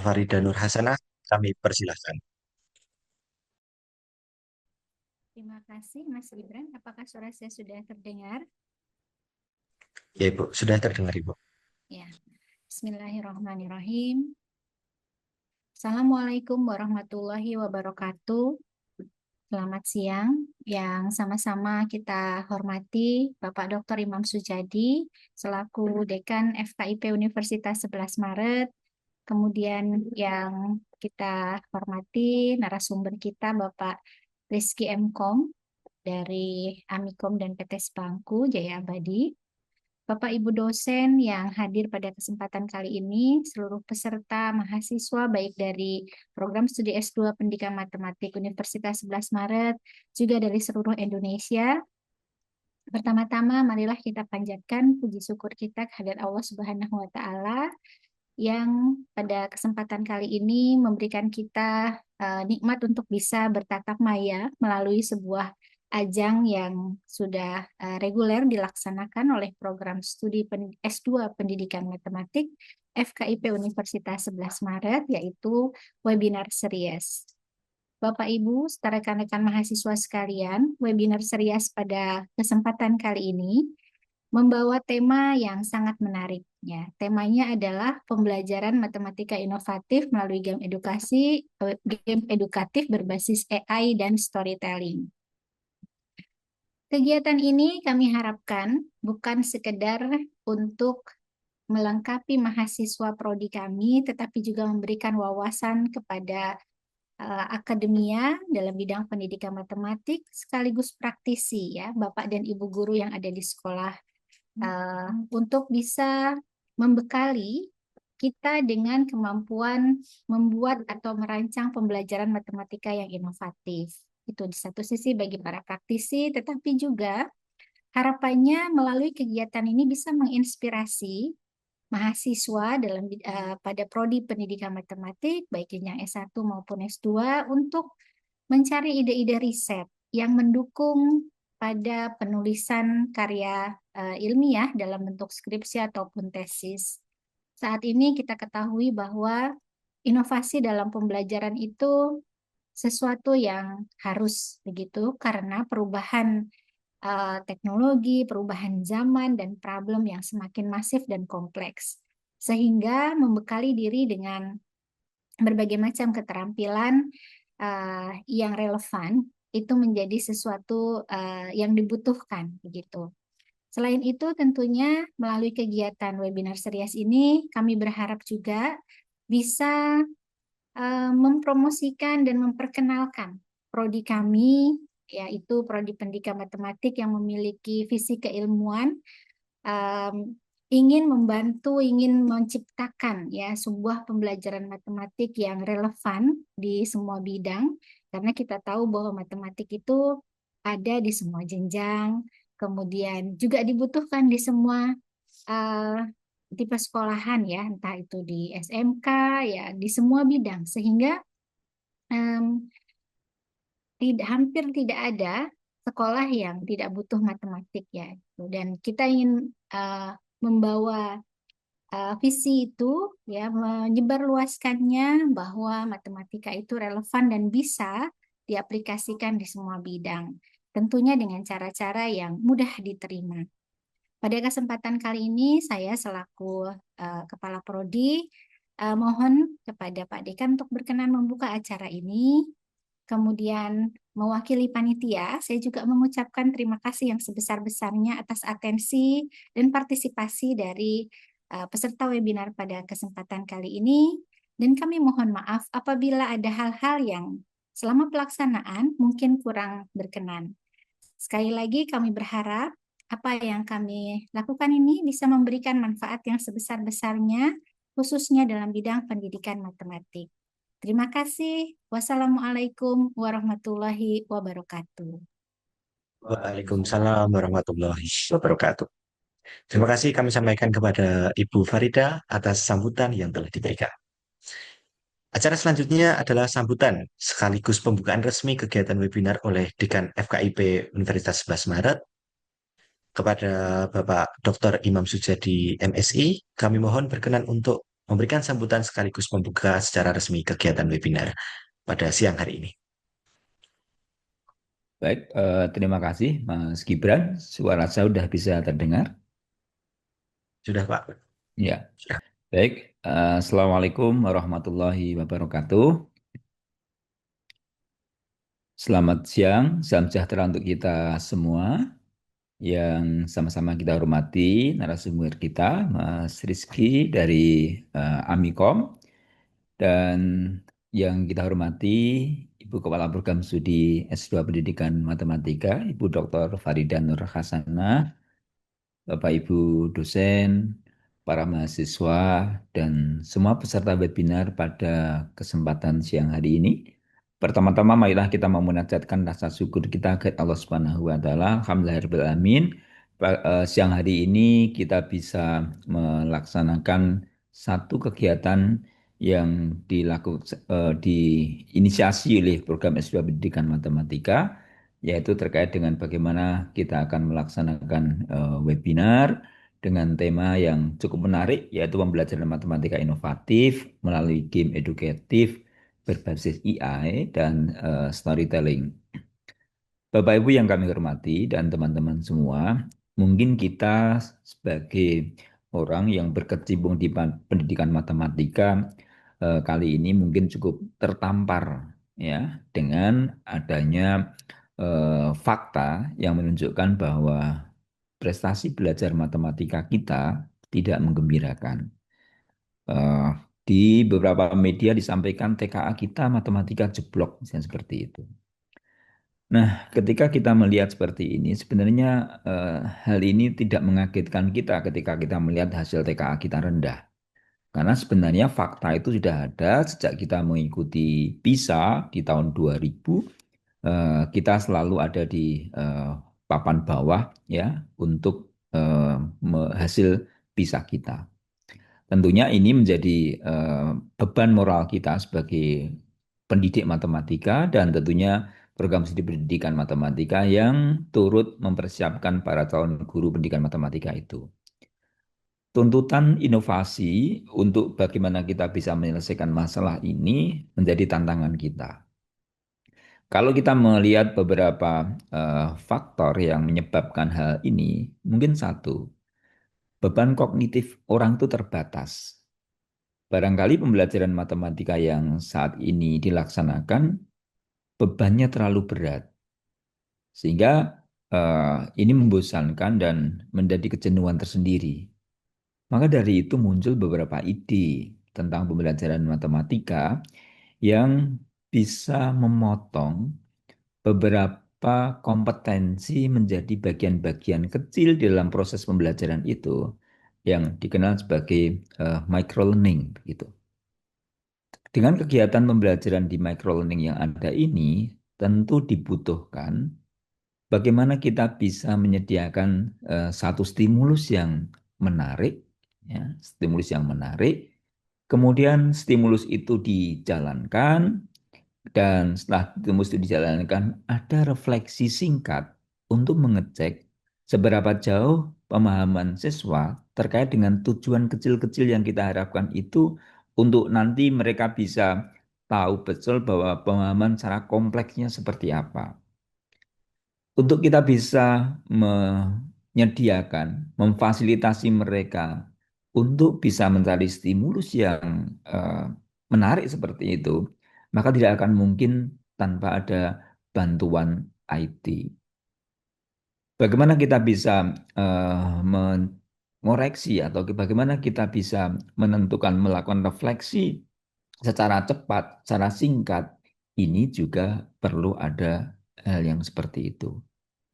Farida Nur Hasanah, kami persilahkan. Terima kasih, Mas Gibran. Apakah suara saya sudah terdengar? Ya, Ibu, sudah terdengar, Ibu. Ya, Bismillahirrahmanirrahim. Assalamualaikum warahmatullahi wabarakatuh. Selamat siang. Yang sama-sama kita hormati Bapak Dr. Imam Sujadi selaku Dekan FKIP Universitas 11 Maret. Kemudian yang kita hormati narasumber kita Bapak Rizky Mkom dari Amikom dan PT Spangku Jaya Abadi. Bapak Ibu dosen yang hadir pada kesempatan kali ini, seluruh peserta mahasiswa baik dari program studi S2 Pendidikan Matematik Universitas 11 Maret, juga dari seluruh Indonesia. Pertama-tama marilah kita panjatkan puji syukur kita kehadirat Allah Subhanahu wa taala yang pada kesempatan kali ini memberikan kita nikmat untuk bisa bertatap maya melalui sebuah ajang yang sudah reguler dilaksanakan oleh program studi S2 Pendidikan Matematik FKIP Universitas 11 Maret, yaitu webinar series. Bapak Ibu, serta rekan-rekan mahasiswa sekalian, webinar series pada kesempatan kali ini membawa tema yang sangat menarik. Ya, temanya adalah pembelajaran matematika inovatif melalui game edukatif berbasis AI dan storytelling. Kegiatan ini kami harapkan bukan sekedar untuk melengkapi mahasiswa prodi kami, tetapi juga memberikan wawasan kepada akademia dalam bidang pendidikan matematik sekaligus praktisi ya, Bapak dan Ibu guru yang ada di sekolah untuk bisa membekali kita dengan kemampuan membuat atau merancang pembelajaran matematika yang inovatif. Itu di satu sisi bagi para praktisi, tetapi juga harapannya melalui kegiatan ini bisa menginspirasi mahasiswa pada prodi pendidikan matematik, baik yang S1 maupun S2, untuk mencari ide-ide riset yang mendukung pada penulisan karya ilmiah dalam bentuk skripsi ataupun tesis. Saat ini kita ketahui bahwa inovasi dalam pembelajaran itu sesuatu yang harus begitu karena perubahan teknologi, perubahan zaman, dan problem yang semakin masif dan kompleks. Sehingga membekali diri dengan berbagai macam keterampilan yang relevan itu menjadi sesuatu yang dibutuhkan begitu. Selain itu tentunya melalui kegiatan webinar series ini kami berharap juga bisa mempromosikan dan memperkenalkan prodi kami, yaitu prodi pendidikan matematik yang memiliki visi keilmuan, um, ingin membantu, ingin menciptakan ya sebuah pembelajaran matematik yang relevan di semua bidang, karena kita tahu bahwa matematik itu ada di semua jenjang, kemudian juga dibutuhkan di semua uh, tipe sekolahan ya, entah itu di SMK ya, di semua bidang, sehingga um, hampir tidak ada sekolah yang tidak butuh matematik ya. Dan kita ingin membawa visi itu ya, menyebarluaskannya bahwa matematika itu relevan dan bisa diaplikasikan di semua bidang. Tentunya dengan cara-cara yang mudah diterima. Pada kesempatan kali ini saya selaku Kepala Prodi mohon kepada Pak Dekan untuk berkenan membuka acara ini. Kemudian mewakili panitia, saya juga mengucapkan terima kasih yang sebesar-besarnya atas atensi dan partisipasi dari peserta webinar pada kesempatan kali ini. Dan kami mohon maaf apabila ada hal-hal yang selama pelaksanaan mungkin kurang berkenan. Sekali lagi kami berharap apa yang kami lakukan ini bisa memberikan manfaat yang sebesar-besarnya, khususnya dalam bidang pendidikan matematik. Terima kasih. Wassalamualaikum warahmatullahi wabarakatuh. Waalaikumsalam warahmatullahi wabarakatuh. Terima kasih kami sampaikan kepada Ibu Farida atas sambutan yang telah diberikan. Acara selanjutnya adalah sambutan sekaligus pembukaan resmi kegiatan webinar oleh Dekan FKIP Universitas 11 Maret kepada Bapak Dr. Imam Sujadi MSI. Kami mohon berkenan untuk memberikan sambutan sekaligus membuka secara resmi kegiatan webinar pada siang hari ini. Baik, terima kasih Mas Gibran. Suara saya sudah bisa terdengar. Sudah, Pak? Ya, Sudah. baik. Assalamualaikum warahmatullahi wabarakatuh. Selamat siang, salam sejahtera untuk kita semua yang sama-sama kita hormati narasumber kita, Mas Rizky dari Amikom, dan yang kita hormati Ibu Kepala Program Studi S2 Pendidikan Matematika, Ibu Dr. Farida Nur Hasanah, Bapak Ibu dosen, para mahasiswa, dan semua peserta webinar pada kesempatan siang hari ini. Pertama-tama marilah kita memunajatkan rasa syukur kita ke Allah Subhanahu wa taala. Alhamdulillahirabbil. Siang hari ini kita bisa melaksanakan satu kegiatan yang diinisiasi oleh program S2 Pendidikan Matematika, yaitu terkait dengan bagaimana kita akan melaksanakan webinar dengan tema yang cukup menarik, yaitu pembelajaran matematika inovatif melalui game edukatif berbasis AI dan storytelling. Bapak Ibu yang kami hormati dan teman-teman semua, mungkin kita sebagai orang yang berkecimpung di pendidikan matematika kali ini mungkin cukup tertampar ya dengan adanya fakta yang menunjukkan bahwa prestasi belajar matematika kita tidak menggembirakan. Eh, di beberapa media disampaikan TKA kita matematika jeblok, misalnya seperti itu. Nah, ketika kita melihat seperti ini, sebenarnya hal ini tidak mengagetkan kita ketika kita melihat hasil TKA kita rendah. Karena sebenarnya fakta itu sudah ada sejak kita mengikuti PISA di tahun 2000, kita selalu ada di papan bawah ya untuk hasil PISA kita. Tentunya ini menjadi beban moral kita sebagai pendidik matematika dan tentunya program studi pendidikan matematika yang turut mempersiapkan para calon guru pendidikan matematika itu. Tuntutan inovasi untuk bagaimana kita bisa menyelesaikan masalah ini menjadi tantangan kita. Kalau kita melihat beberapa faktor yang menyebabkan hal ini, mungkin satu, beban kognitif orang itu terbatas. Barangkali pembelajaran matematika yang saat ini dilaksanakan bebannya terlalu berat, sehingga ini membosankan dan menjadi kejenuhan tersendiri. Maka dari itu muncul beberapa ide tentang pembelajaran matematika yang bisa memotong beberapa kompetensi menjadi bagian-bagian kecil di dalam proses pembelajaran itu yang dikenal sebagai microlearning begitu. Dengan kegiatan pembelajaran di microlearning yang ada ini, tentu dibutuhkan bagaimana kita bisa menyediakan satu stimulus yang menarik, ya, stimulus yang menarik. Kemudian stimulus itu dijalankan dan setelah stimulus itu dijalankan, ada refleksi singkat untuk mengecek seberapa jauh pemahaman siswa terkait dengan tujuan kecil-kecil yang kita harapkan itu untuk nanti mereka bisa tahu betul bahwa pemahaman secara kompleksnya seperti apa. Untuk kita bisa menyediakan, memfasilitasi mereka untuk bisa mencari stimulus yang menarik seperti itu, maka tidak akan mungkin tanpa ada bantuan IT. Bagaimana kita bisa mengoreksi atau bagaimana kita bisa menentukan, melakukan refleksi secara cepat, secara singkat, ini juga perlu ada hal yang seperti itu.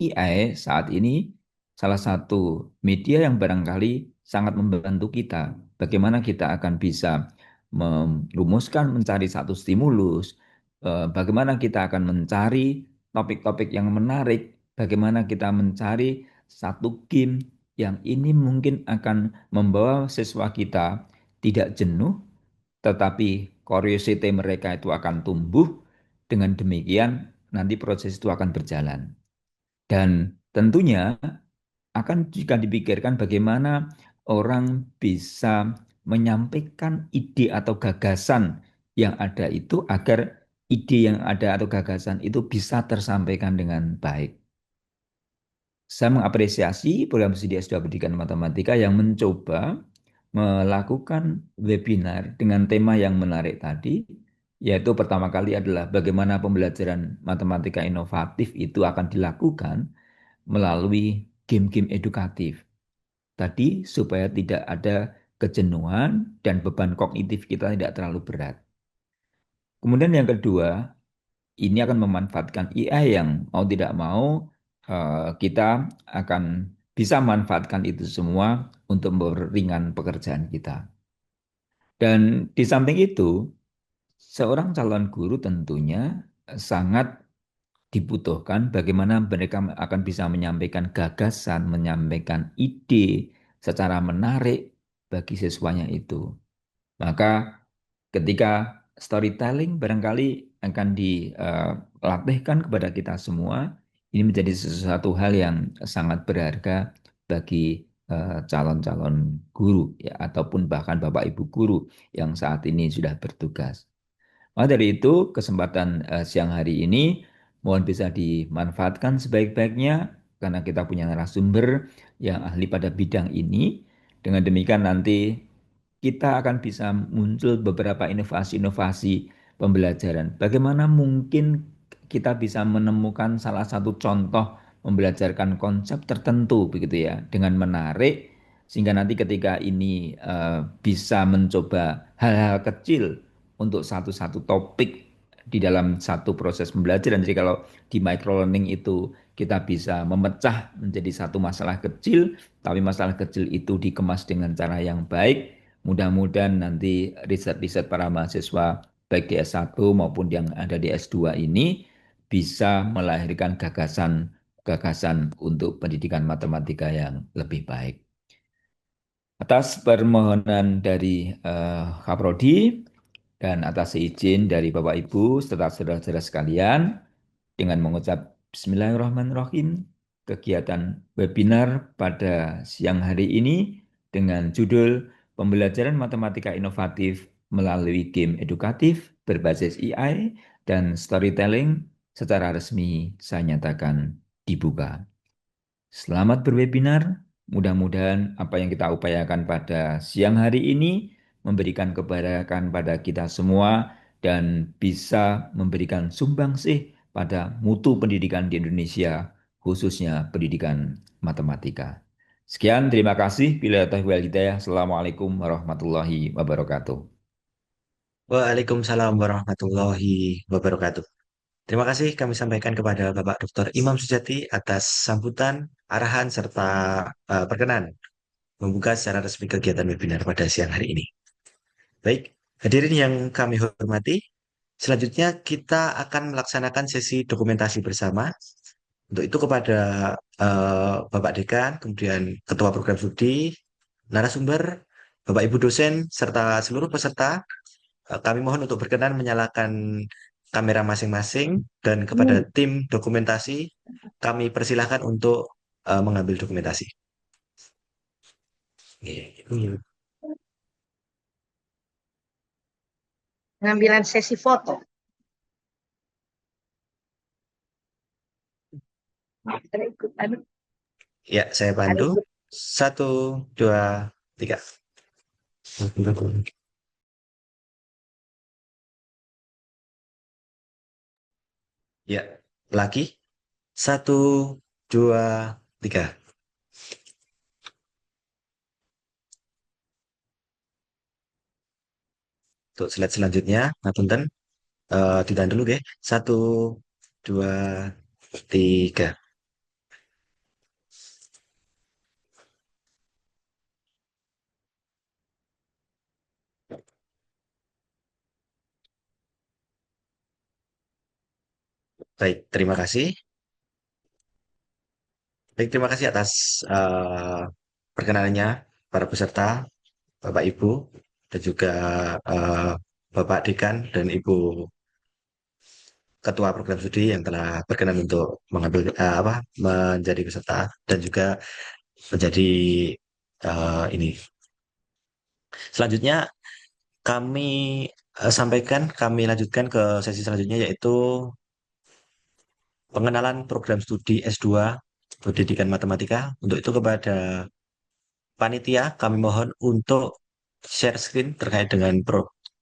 AI saat ini salah satu media yang barangkali sangat membantu kita. Bagaimana kita akan bisa merumuskan, mencari satu stimulus, bagaimana kita akan mencari topik-topik yang menarik, bagaimana kita mencari satu game yang ini mungkin akan membawa siswa kita tidak jenuh, tetapi curiosity mereka itu akan tumbuh. Dengan demikian, nanti proses itu akan berjalan. Dan tentunya akan jika dipikirkan bagaimana orang bisa menyampaikan ide atau gagasan yang ada itu agar ide yang ada atau gagasan itu bisa tersampaikan dengan baik. Saya mengapresiasi program studi S2 Pendidikan Matematika yang mencoba melakukan webinar dengan tema yang menarik tadi, yaitu pertama kali adalah bagaimana pembelajaran matematika inovatif itu akan dilakukan melalui game-game edukatif. Tadi supaya tidak ada kejenuhan dan beban kognitif kita tidak terlalu berat. Kemudian yang kedua, ini akan memanfaatkan AI yang mau tidak mau kita akan bisa manfaatkan itu semua untuk meringan pekerjaan kita. Dan di samping itu, seorang calon guru tentunya sangat dibutuhkan bagaimana mereka akan bisa menyampaikan gagasan, menyampaikan ide secara menarik bagi siswanya itu. Maka ketika storytelling barangkali akan dilatihkan kepada kita semua, ini menjadi sesuatu hal yang sangat berharga bagi calon-calon guru ya ataupun bahkan Bapak Ibu guru yang saat ini sudah bertugas. Maka dari itu, kesempatan siang hari ini mohon bisa dimanfaatkan sebaik-baiknya karena kita punya narasumber yang ahli pada bidang ini. Dengan demikian nanti kita akan bisa muncul beberapa inovasi-inovasi pembelajaran. Bagaimana mungkin kita bisa menemukan salah satu contoh membelajarkan konsep tertentu begitu ya dengan menarik sehingga nanti ketika ini bisa mencoba hal-hal kecil untuk satu-satu topik di dalam satu proses pembelajaran. Jadi kalau di micro learning itu kita bisa memecah menjadi satu masalah kecil, tapi masalah kecil itu dikemas dengan cara yang baik. Mudah-mudahan nanti riset-riset para mahasiswa baik di S1 maupun yang ada di S2 ini bisa melahirkan gagasan untuk pendidikan matematika yang lebih baik. Atas permohonan dari Kaprodi dan atas izin dari Bapak Ibu serta saudara-saudara sekalian, dengan mengucap Bismillahirrahmanirrahim, kegiatan webinar pada siang hari ini dengan judul Pembelajaran Matematika Inovatif melalui Game Edukatif berbasis AI dan Storytelling secara resmi saya nyatakan dibuka. Selamat berwebinar. Mudah-mudahan apa yang kita upayakan pada siang hari ini memberikan kebaikan pada kita semua dan bisa memberikan sumbangsih pada mutu pendidikan di Indonesia, khususnya pendidikan matematika. Sekian, terima kasih. Bila taufiq wal hidayah. Assalamualaikum warahmatullahi wabarakatuh. Waalaikumsalam warahmatullahi wabarakatuh. Terima kasih kami sampaikan kepada Bapak Dr. Imam Sujati atas sambutan, arahan, serta perkenan membuka secara resmi kegiatan webinar pada siang hari ini. Baik, hadirin yang kami hormati, selanjutnya kita akan melaksanakan sesi dokumentasi bersama. Untuk itu kepada Bapak Dekan, kemudian Ketua Program Studi, narasumber, Bapak Ibu dosen, serta seluruh peserta, kami mohon untuk berkenan menyalakan kamera masing-masing dan kepada tim dokumentasi, kami persilahkan untuk mengambil dokumentasi. Pengambilan sesi foto. Ya, saya bantu. 1, 2, 3. Ya, lagi. 1, 2, 3. Untuk slide selanjutnya, ngapunten, ditahan dulu, ya. 1, 2, 3. Baik, terima kasih. Baik, terima kasih atas perkenalannya para peserta, Bapak Ibu, dan juga eh, Bapak Dekan dan Ibu Ketua Program Studi yang telah berkenan untuk mengambil menjadi peserta dan juga menjadi ini Selanjutnya kami kami lanjutkan ke sesi selanjutnya yaitu pengenalan program studi S2 Pendidikan Matematika. Untuk itu kepada panitia kami mohon untuk share screen terkait dengan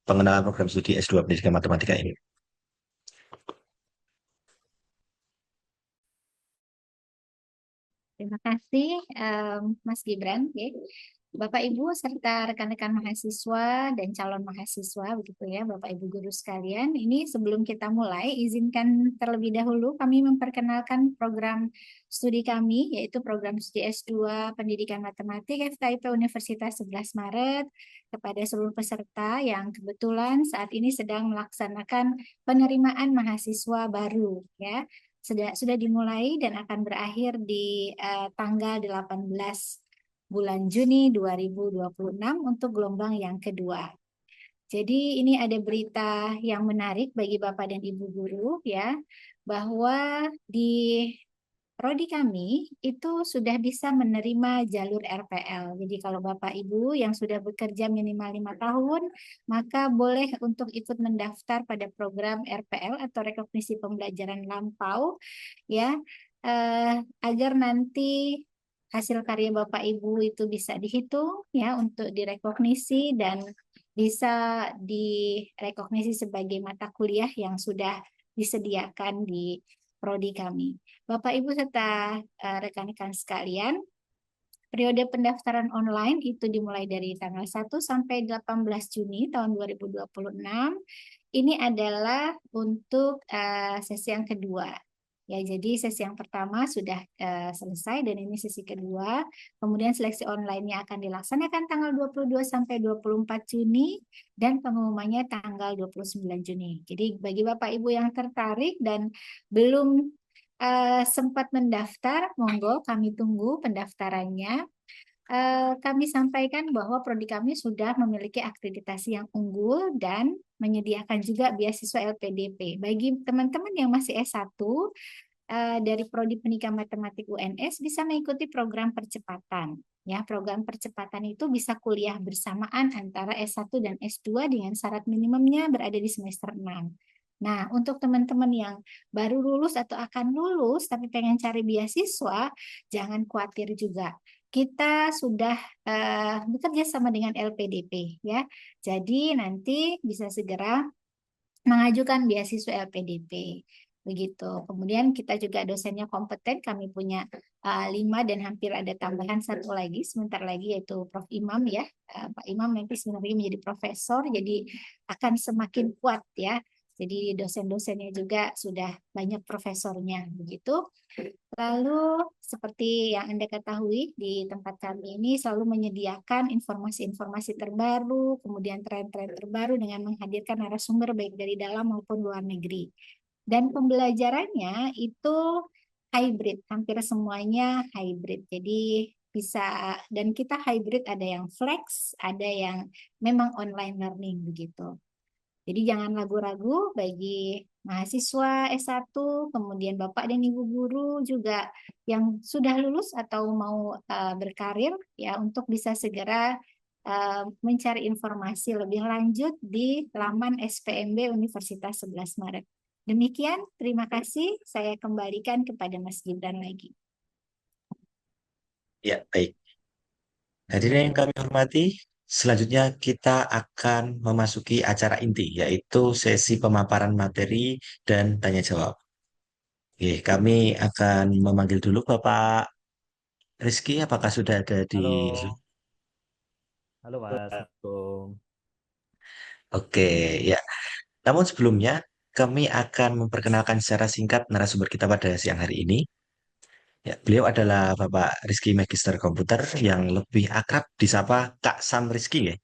pengenalan program studi S2 Pendidikan Matematika ini. Terima kasih Mas Gibran. Ya. Bapak Ibu serta rekan-rekan mahasiswa dan calon mahasiswa begitu ya Bapak Ibu guru sekalian. Ini sebelum kita mulai izinkan terlebih dahulu kami memperkenalkan program studi kami yaitu program studi S2 Pendidikan Matematik FKIP Universitas 11 Maret kepada seluruh peserta yang kebetulan saat ini sedang melaksanakan penerimaan mahasiswa baru ya. Sudah dimulai dan akan berakhir di tanggal 18 bulan Juni 2026 untuk gelombang yang kedua. Jadi ini ada berita yang menarik bagi Bapak dan Ibu guru ya, bahwa di prodi kami itu sudah bisa menerima jalur RPL. Jadi kalau Bapak Ibu yang sudah bekerja minimal 5 tahun, maka boleh untuk ikut mendaftar pada program RPL atau rekognisi pembelajaran lampau ya, agar nanti hasil karya Bapak Ibu itu bisa dihitung ya untuk direkognisi dan bisa direkognisi sebagai mata kuliah yang sudah disediakan di prodi kami. Bapak Ibu serta rekan-rekan sekalian, periode pendaftaran online itu dimulai dari tanggal 1 sampai 18 Juni tahun 2026. Ini adalah untuk sesi yang kedua. Ya, jadi sesi yang pertama sudah selesai dan ini sesi kedua. Kemudian seleksi online-nya akan dilaksanakan tanggal 22 sampai 24 Juni dan pengumumannya tanggal 29 Juni. Jadi bagi Bapak Ibu yang tertarik dan belum sempat mendaftar, monggo kami tunggu pendaftarannya. Kami sampaikan bahwa prodi kami sudah memiliki akreditasi yang unggul dan menyediakan juga beasiswa LPDP. Bagi teman-teman yang masih S1 dari prodi Pendidikan Matematik UNS bisa mengikuti program percepatan. Ya, program percepatan itu bisa kuliah bersamaan antara S1 dan S2 dengan syarat minimumnya berada di semester 6. Nah, untuk teman-teman yang baru lulus atau akan lulus tapi pengen cari beasiswa, jangan khawatir juga. Kita sudah bekerja sama dengan LPDP ya. Jadi nanti bisa segera mengajukan beasiswa LPDP. Begitu. Kemudian kita juga dosennya kompeten, kami punya 5 dan hampir ada tambahan satu lagi sebentar lagi yaitu Prof. Imam ya. Pak Imam nanti sebenarnya menjadi profesor, jadi akan semakin kuat ya. Jadi dosen-dosennya juga sudah banyak profesornya begitu. Lalu seperti yang Anda ketahui di tempat kami ini selalu menyediakan informasi-informasi terbaru, kemudian tren-tren terbaru dengan menghadirkan narasumber baik dari dalam maupun luar negeri. Dan pembelajarannya itu hybrid, hampir semuanya hybrid. Jadi bisa, dan kita hybrid ada yang flex, ada yang memang online learning begitu. Jadi jangan ragu-ragu bagi mahasiswa S1, kemudian Bapak dan Ibu guru juga yang sudah lulus atau mau berkarir ya untuk bisa segera mencari informasi lebih lanjut di laman SPMB Universitas 11 Maret. Demikian, terima kasih. Saya kembalikan kepada Mas Gibran lagi. Ya, baik. Hadirin yang kami hormati, selanjutnya kita akan memasuki acara inti, yaitu sesi pemaparan materi dan tanya jawab. Oke, kami akan memanggil dulu Bapak Rizky, apakah sudah ada di... Halo, halo Mas. Assalamualaikum. Oke, ya. Namun sebelumnya, kami akan memperkenalkan secara singkat narasumber kita pada siang hari ini. Ya, beliau adalah Bapak Rizky Magister Komputer yang lebih akrab disapa Kak Sam Rizky. Ya.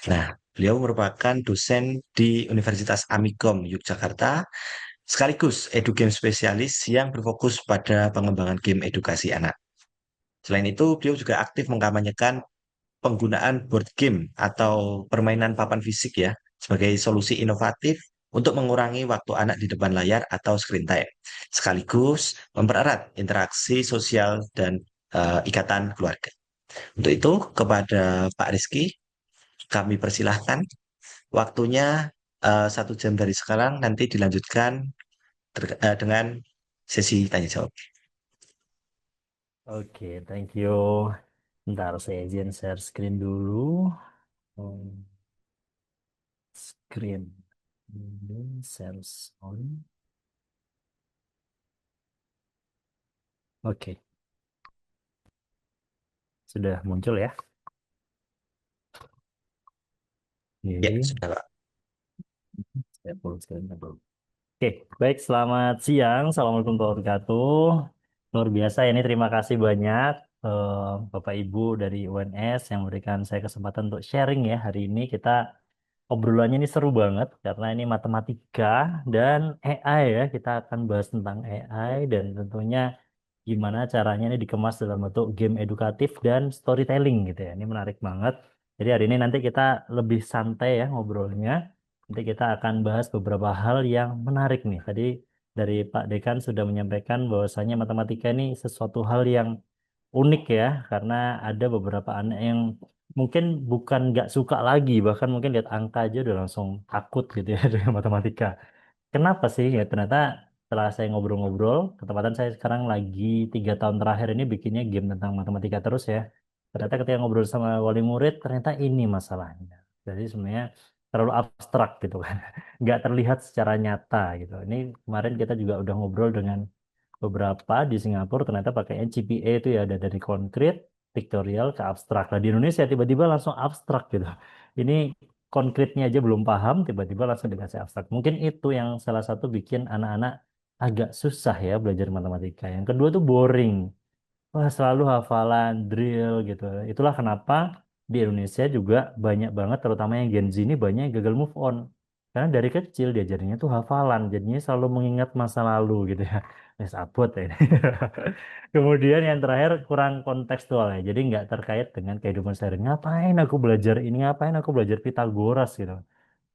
Nah, beliau merupakan dosen di Universitas Amikom Yogyakarta, sekaligus edugame spesialis yang berfokus pada pengembangan game edukasi anak. Selain itu, beliau juga aktif mengkampanyekan penggunaan board game atau permainan papan fisik ya sebagai solusi inovatif untuk mengurangi waktu anak di depan layar atau screen time, sekaligus mempererat interaksi sosial dan ikatan keluarga. Untuk itu, kepada Pak Rizky, kami persilahkan. Waktunya 1 jam dari sekarang, nanti dilanjutkan dengan sesi tanya jawab. Oke, thank you. Bentar, saya izin share screen dulu. Screen. Share on. Oke, sudah muncul ya. Ya, Oke, sudah Pak. saya full screen dulu. Oke, baik. Selamat siang. Assalamualaikum warahmatullahi wabarakatuh. Luar biasa ini. Terima kasih banyak Bapak Ibu dari UNS yang memberikan saya kesempatan untuk sharing ya. Hari ini kita obrolannya ini seru banget karena ini matematika dan AI ya. Kita akan bahas tentang AI dan tentunya gimana caranya ini dikemas dalam bentuk game edukatif dan storytelling gitu ya. Ini menarik banget. Jadi hari ini nanti kita lebih santai ya ngobrolnya. Nanti kita akan bahas beberapa hal yang menarik nih. Tadi dari Pak Dekan sudah menyampaikan bahwasanya matematika ini sesuatu hal yang unik ya, karena ada beberapa anak yang mungkin bukan nggak suka lagi, bahkan mungkin lihat angka aja udah langsung takut gitu ya dengan matematika. Kenapa sih? Ya ternyata setelah saya ngobrol-ngobrol, ketepatan saya sekarang lagi 3 tahun terakhir ini bikinnya game tentang matematika terus ya. Ternyata ketika ngobrol sama wali murid, ternyata ini masalahnya. Jadi sebenarnya terlalu abstrak gitu kan, nggak terlihat secara nyata gitu. Ini kemarin kita juga udah ngobrol dengan beberapa di Singapura, ternyata pakainya GPA itu ya ada dari konkret, pictorial ke abstrak. Nah di Indonesia tiba-tiba langsung abstrak gitu. Ini konkretnya aja belum paham, tiba-tiba langsung dikasih abstrak. Mungkin itu yang salah satu bikin anak-anak agak susah ya belajar matematika. Yang kedua tuh boring. Wah, selalu hafalan, drill gitu. Itulah kenapa di Indonesia juga banyak banget, terutama yang Gen Z ini banyak yang gagal move on. Karena dari kecil diajarinnya tuh hafalan, jadinya selalu mengingat masa lalu gitu ya. Wes abot ya ini. Kemudian yang terakhir kurang kontekstual ya, jadi nggak terkait dengan kehidupan sehari. Ngapain aku belajar ini? Ngapain aku belajar Pitagoras gitu?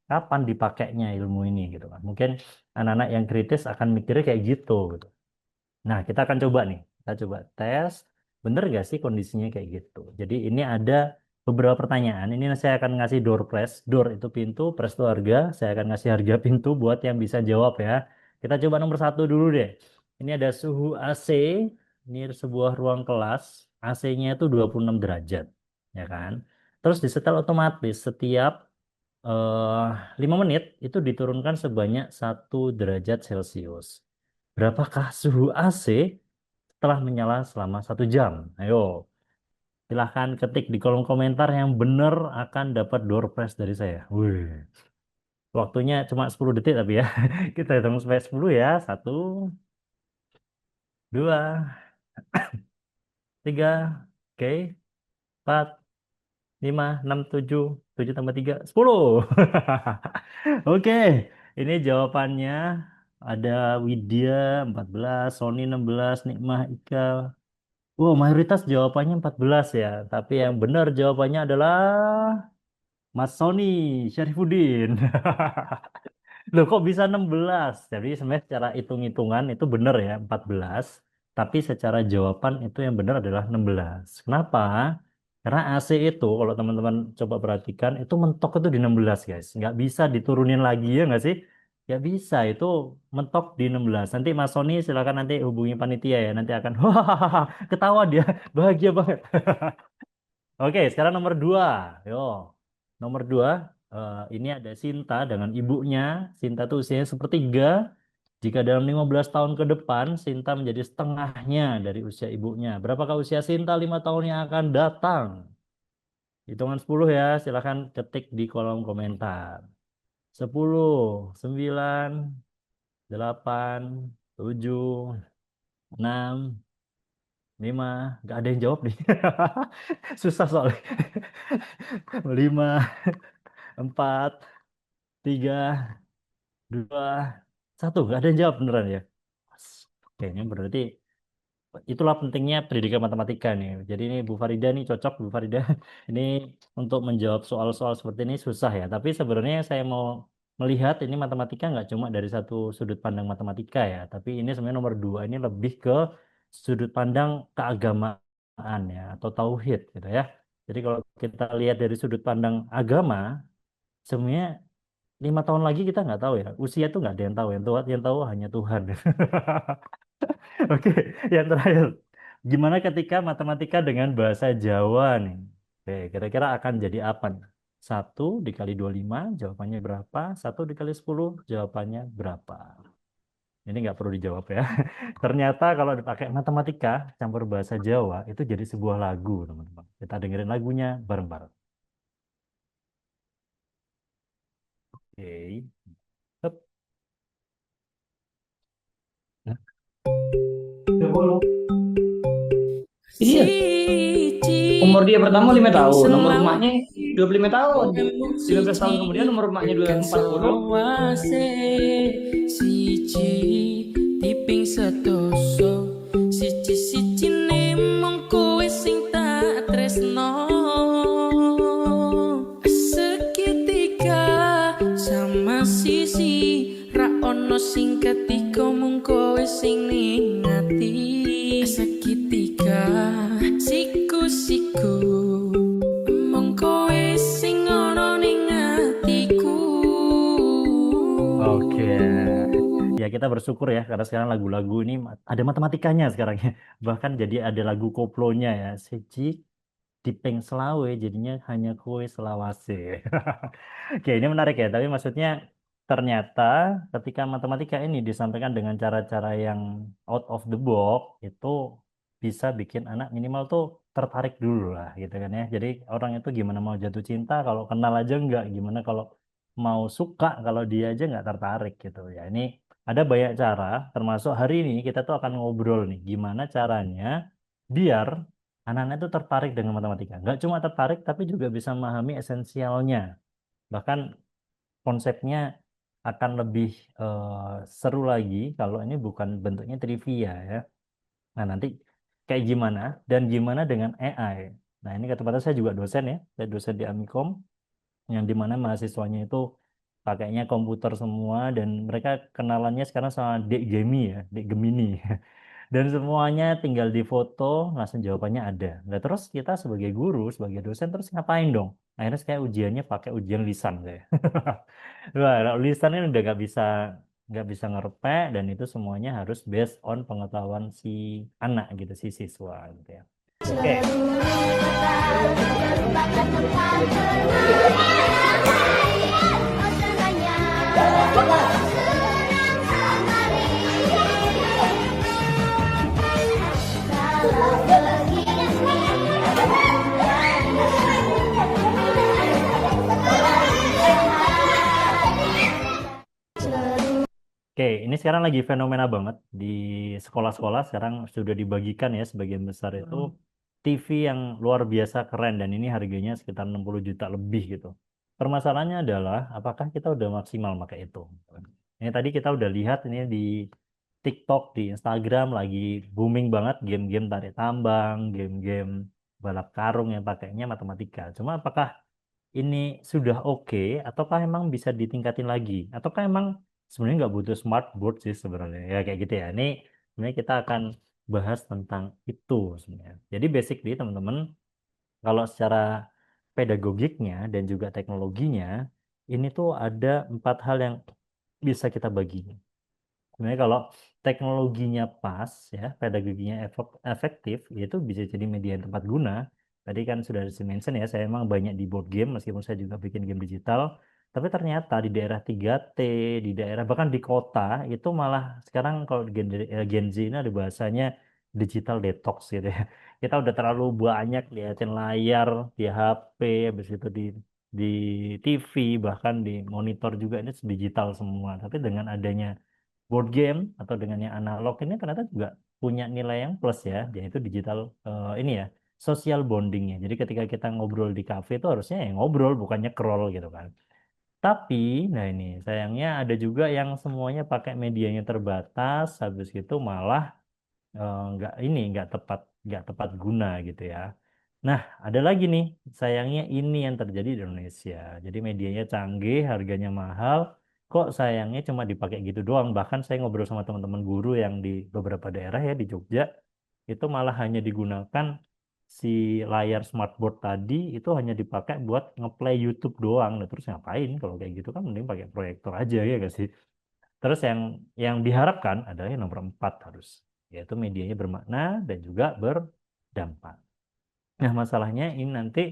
Kapan dipakainya ilmu ini gitu kan? Mungkin anak-anak yang kritis akan mikirnya kayak gitu. Nah, kita akan coba nih. Kita coba tes, bener nggak sih kondisinya kayak gitu. Jadi ini ada beberapa pertanyaan. Ini saya akan ngasih door prize. Door itu pintu, prize itu harga. Saya akan ngasih harga pintu buat yang bisa jawab ya. Kita coba nomor 1 dulu deh. Ini ada suhu AC. Ini sebuah ruang kelas. AC-nya itu 26 derajat. Ya kan? Terus disetel otomatis setiap eh, 5 menit itu diturunkan sebanyak 1 derajat Celcius. Berapakah suhu AC setelah menyala selama 1 jam? Ayo, silahkan ketik di kolom komentar yang benar akan dapat door prize dari saya. Wih, waktunya cuma 10 detik tapi ya. Kita hitung sampai 10 ya. 1, 2, 3, oke, 4, 5, 6, 7, 7 tambah 3, 10. Oke, ini jawabannya ada Widya 14, Sony 16, Nikmah Ika. Wow, mayoritas jawabannya 14 ya. Tapi yang benar jawabannya adalah Mas Sony Syarifuddin. Loh kok bisa 16? Jadi sebenarnya secara hitung-hitungan itu benar ya 14. Tapi secara jawaban itu yang benar adalah 16. Kenapa? Karena AC itu kalau teman-teman coba perhatikan itu mentok itu di 16 guys. Nggak bisa diturunin lagi ya nggak sih? Nggak bisa itu mentok di 16. Nanti Mas Sony silakan nanti hubungi panitia ya. Nanti akan ketawa dia bahagia banget. Oke, sekarang nomor 2. Yo, nomor 2. Ini ada Sinta dengan ibunya. Sinta tuh usianya sepertiga. Jika dalam 15 tahun ke depan, Sinta menjadi setengahnya dari usia ibunya. Berapakah usia Sinta 5 tahun yang akan datang? Hitungan 10 ya, silahkan ketik di kolom komentar. 10, 9, 8, 7, 6, 5. Nggak ada yang jawab nih. Susah soalnya. 5, 4, 3, 2, 1. Nggak ada yang jawab beneran ya. Kayaknya berarti itulah pentingnya pendidikan matematika nih. Jadi ini Bu Farida nih cocok Bu Farida. Ini untuk menjawab soal-soal seperti ini susah ya. Tapi sebenarnya saya mau melihat ini matematika nggak cuma dari satu sudut pandang matematika ya. Tapi ini sebenarnya nomor 2 ini lebih ke sudut pandang keagamaan ya atau tauhid gitu ya. Jadi kalau kita lihat dari sudut pandang agama, sebenarnya 5 tahun lagi kita nggak tahu ya. Usia tuh nggak ada yang tahu. Yang tahu hanya Tuhan. Oke, yang terakhir. Gimana ketika matematika dengan bahasa Jawa nih? Oke, kira-kira akan jadi apa nih? 1 × 25, jawabannya berapa? 1 × 10, jawabannya berapa? Ini nggak perlu dijawab ya. Ternyata kalau dipakai matematika campur bahasa Jawa itu jadi sebuah lagu, teman-teman. Kita dengerin lagunya bareng-bareng. Oke. Hup. Nah, Iya, umur dia pertama 5 tahun, nomor rumahnya 25 tahun. 15 tahun kemudian nomor rumahnya 40. Siji tiping sedoso siji mung kowe sing tak tresno seketika sama sisi ra ono sing ketiga mung kowe sing ningati seketika siku mung kowe sing ono ning atiku. Oke. Ya kita bersyukur ya karena sekarang lagu-lagu ini ada matematikanya sekarang ya. Bahkan jadi ada lagu koplonya ya. Siji dipeng selawe jadinya hanya kue selawase. Oke, ini menarik ya. Tapi maksudnya ternyata ketika matematika ini disampaikan dengan cara-cara yang out of the box itu bisa bikin anak minimal tuh tertarik dulu lah gitu kan ya. Jadi orang itu gimana mau jatuh cinta kalau kenal aja enggak, gimana kalau mau suka kalau dia aja nggak tertarik gitu ya. Ini ada banyak cara, termasuk hari ini kita tuh akan ngobrol nih gimana caranya biar anak-anak itu tertarik dengan matematika. Nggak cuma tertarik tapi juga bisa memahami esensialnya. Bahkan konsepnya akan lebih seru lagi kalau ini bukan bentuknya trivia ya. Nah, nanti kayak gimana dan gimana dengan AI. Nah, ini kebetulan saya juga dosen ya, saya dosen di Amikom yang dimana mahasiswanya itu pakainya komputer semua dan mereka kenalannya sekarang sama Dek Gemi ya, Dek Gemini. Dan semuanya tinggal difoto, langsung jawabannya ada. Nah, terus kita sebagai guru, sebagai dosen terus ngapain dong? Akhirnya kayak ujiannya pakai ujian lisan saya. Wah, kalau lisan ini udah nggak bisa ngerepek dan itu semuanya harus based on pengetahuan si anak gitu, si siswa gitu ya. Oke. Oke, ini sekarang lagi fenomena banget di sekolah-sekolah sekarang sudah dibagikan ya sebagian besar itu TV yang luar biasa keren dan ini harganya sekitar 60 juta lebih gitu. Permasalahannya adalah apakah kita udah maksimal pakai itu. Ini tadi kita udah lihat ini di TikTok, di Instagram lagi booming banget game-game tarik tambang, game-game balap karung yang pakainya matematika. Cuma apakah ini sudah oke ataukah emang bisa ditingkatin lagi? Ataukah emang sebenarnya nggak butuh smartboard sih sebenarnya? Ya kayak gitu ya. Ini sebenarnya kita akan bahas tentang itu sebenarnya. Jadi basically teman-teman, kalau secara pedagogiknya dan juga teknologinya, ini tuh ada 4 hal yang bisa kita bagi. Sebenarnya kalau teknologinya pas, ya, pedagoginya efektif, itu bisa jadi media yang tepat guna. Tadi kan sudah di-mention ya, saya emang banyak di board game, meskipun saya juga bikin game digital. Tapi ternyata di daerah 3T, di daerah bahkan di kota, itu malah sekarang kalau Gen Z ini ada bahasanya digital detox gitu ya. Kita udah terlalu banyak liatin layar di HP, habis itu di TV, bahkan di monitor juga ini digital semua. Tapi dengan adanya board game atau dengan yang analog ini ternyata juga punya nilai yang plus ya, yaitu digital ini ya, social bondingnya. Jadi ketika kita ngobrol di cafe itu harusnya ya ngobrol bukannya scroll gitu kan. Tapi, nah ini sayangnya ada juga yang semuanya pakai medianya terbatas, habis itu malah nggak tepat guna gitu ya. Nah, ada lagi nih, sayangnya ini yang terjadi di Indonesia. Jadi medianya canggih, harganya mahal, kok sayangnya cuma dipakai gitu doang. Bahkan saya ngobrol sama teman-teman guru yang di beberapa daerah ya di Jogja, itu malah hanya digunakan si layar smartboard tadi itu hanya dipakai buat ngeplay YouTube doang. Nah, terus ngapain kalau kayak gitu kan mending pakai proyektor aja ya gak sih? Terus yang diharapkan adalah yang nomor 4 harus, yaitu medianya bermakna dan juga berdampak. Nah, masalahnya ini nanti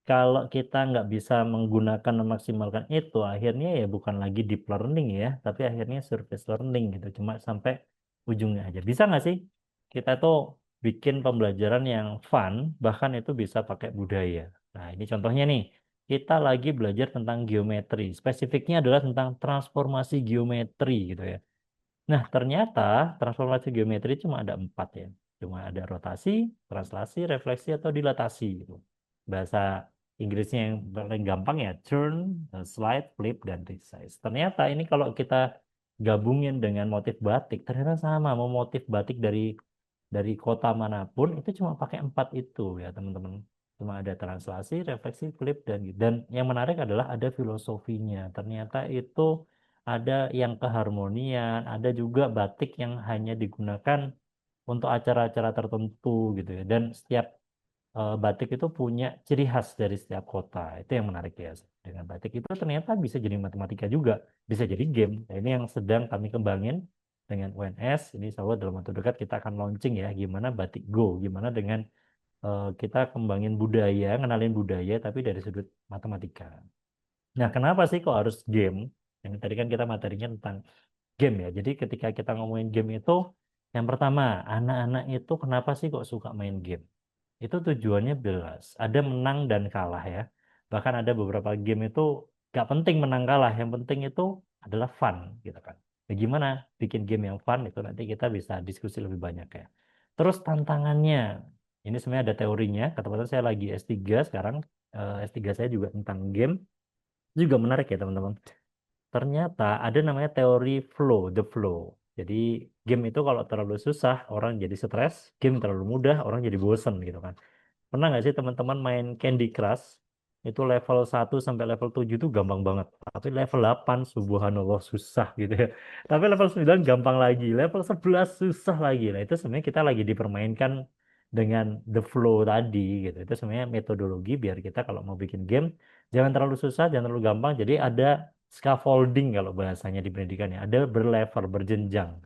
kalau kita nggak bisa menggunakan memaksimalkan itu, akhirnya ya bukan lagi deep learning ya, tapi akhirnya surface learning gitu, cuma sampai ujungnya aja. Bisa nggak sih kita tuh bikin pembelajaran yang fun, bahkan itu bisa pakai budaya. Nah, ini contohnya nih, kita lagi belajar tentang geometri. Spesifiknya adalah tentang transformasi geometri gitu ya. Nah, ternyata transformasi geometri cuma ada 4 ya. Cuma ada rotasi, translasi, refleksi, atau dilatasi gitu. Bahasa Inggrisnya yang paling gampang ya turn, slide, flip, dan resize. Ternyata ini kalau kita gabungin dengan motif batik, ternyata sama. Mau motif batik dari kota manapun itu cuma pakai 4 itu ya teman-teman. Cuma ada translasi, refleksi, flip, dan yang menarik adalah ada filosofinya. Ternyata itu ada yang keharmonian, ada juga batik yang hanya digunakan untuk acara-acara tertentu gitu ya. Dan setiap batik itu punya ciri khas dari setiap kota. Itu yang menarik ya. Dengan batik itu ternyata bisa jadi matematika juga, bisa jadi game. Nah, ini yang sedang kami kembangin dengan UNS. Ini insya Allah dalam waktu dekat kita akan launching ya, gimana batik Go, gimana dengan kita kembangin budaya, ngenalin budaya, tapi dari sudut matematika. Nah, kenapa sih kok harus game? Yang tadi kan kita materinya tentang game ya. Jadi ketika kita ngomongin game itu, yang pertama, anak-anak itu kenapa sih kok suka main game? Itu tujuannya jelas. Ada menang dan kalah ya. Bahkan ada beberapa game itu gak penting menang kalah. Yang penting itu adalah fun gitu kan. Bagaimana bikin game yang fun itu nanti kita bisa diskusi lebih banyak ya. Terus tantangannya. Ini sebenarnya ada teorinya. Kebetulan saya lagi S3 sekarang. S3 saya juga tentang game. Itu juga menarik ya teman-teman. Ternyata ada namanya teori flow, the flow. Jadi game itu kalau terlalu susah, orang jadi stres. Game terlalu mudah, orang jadi bosen gitu kan. Pernah nggak sih teman-teman main Candy Crush? Itu level 1 sampai level 7 itu gampang banget. Tapi level 8 subhanallah susah gitu ya. Tapi level 9 gampang lagi. Level 11 susah lagi. Nah, itu sebenarnya kita lagi dipermainkan dengan the flow tadi gitu. Itu sebenarnya metodologi biar kita kalau mau bikin game jangan terlalu susah, jangan terlalu gampang. Jadi ada scaffolding kalau bahasanya di pendidikannya. Ada berlevel, berjenjang.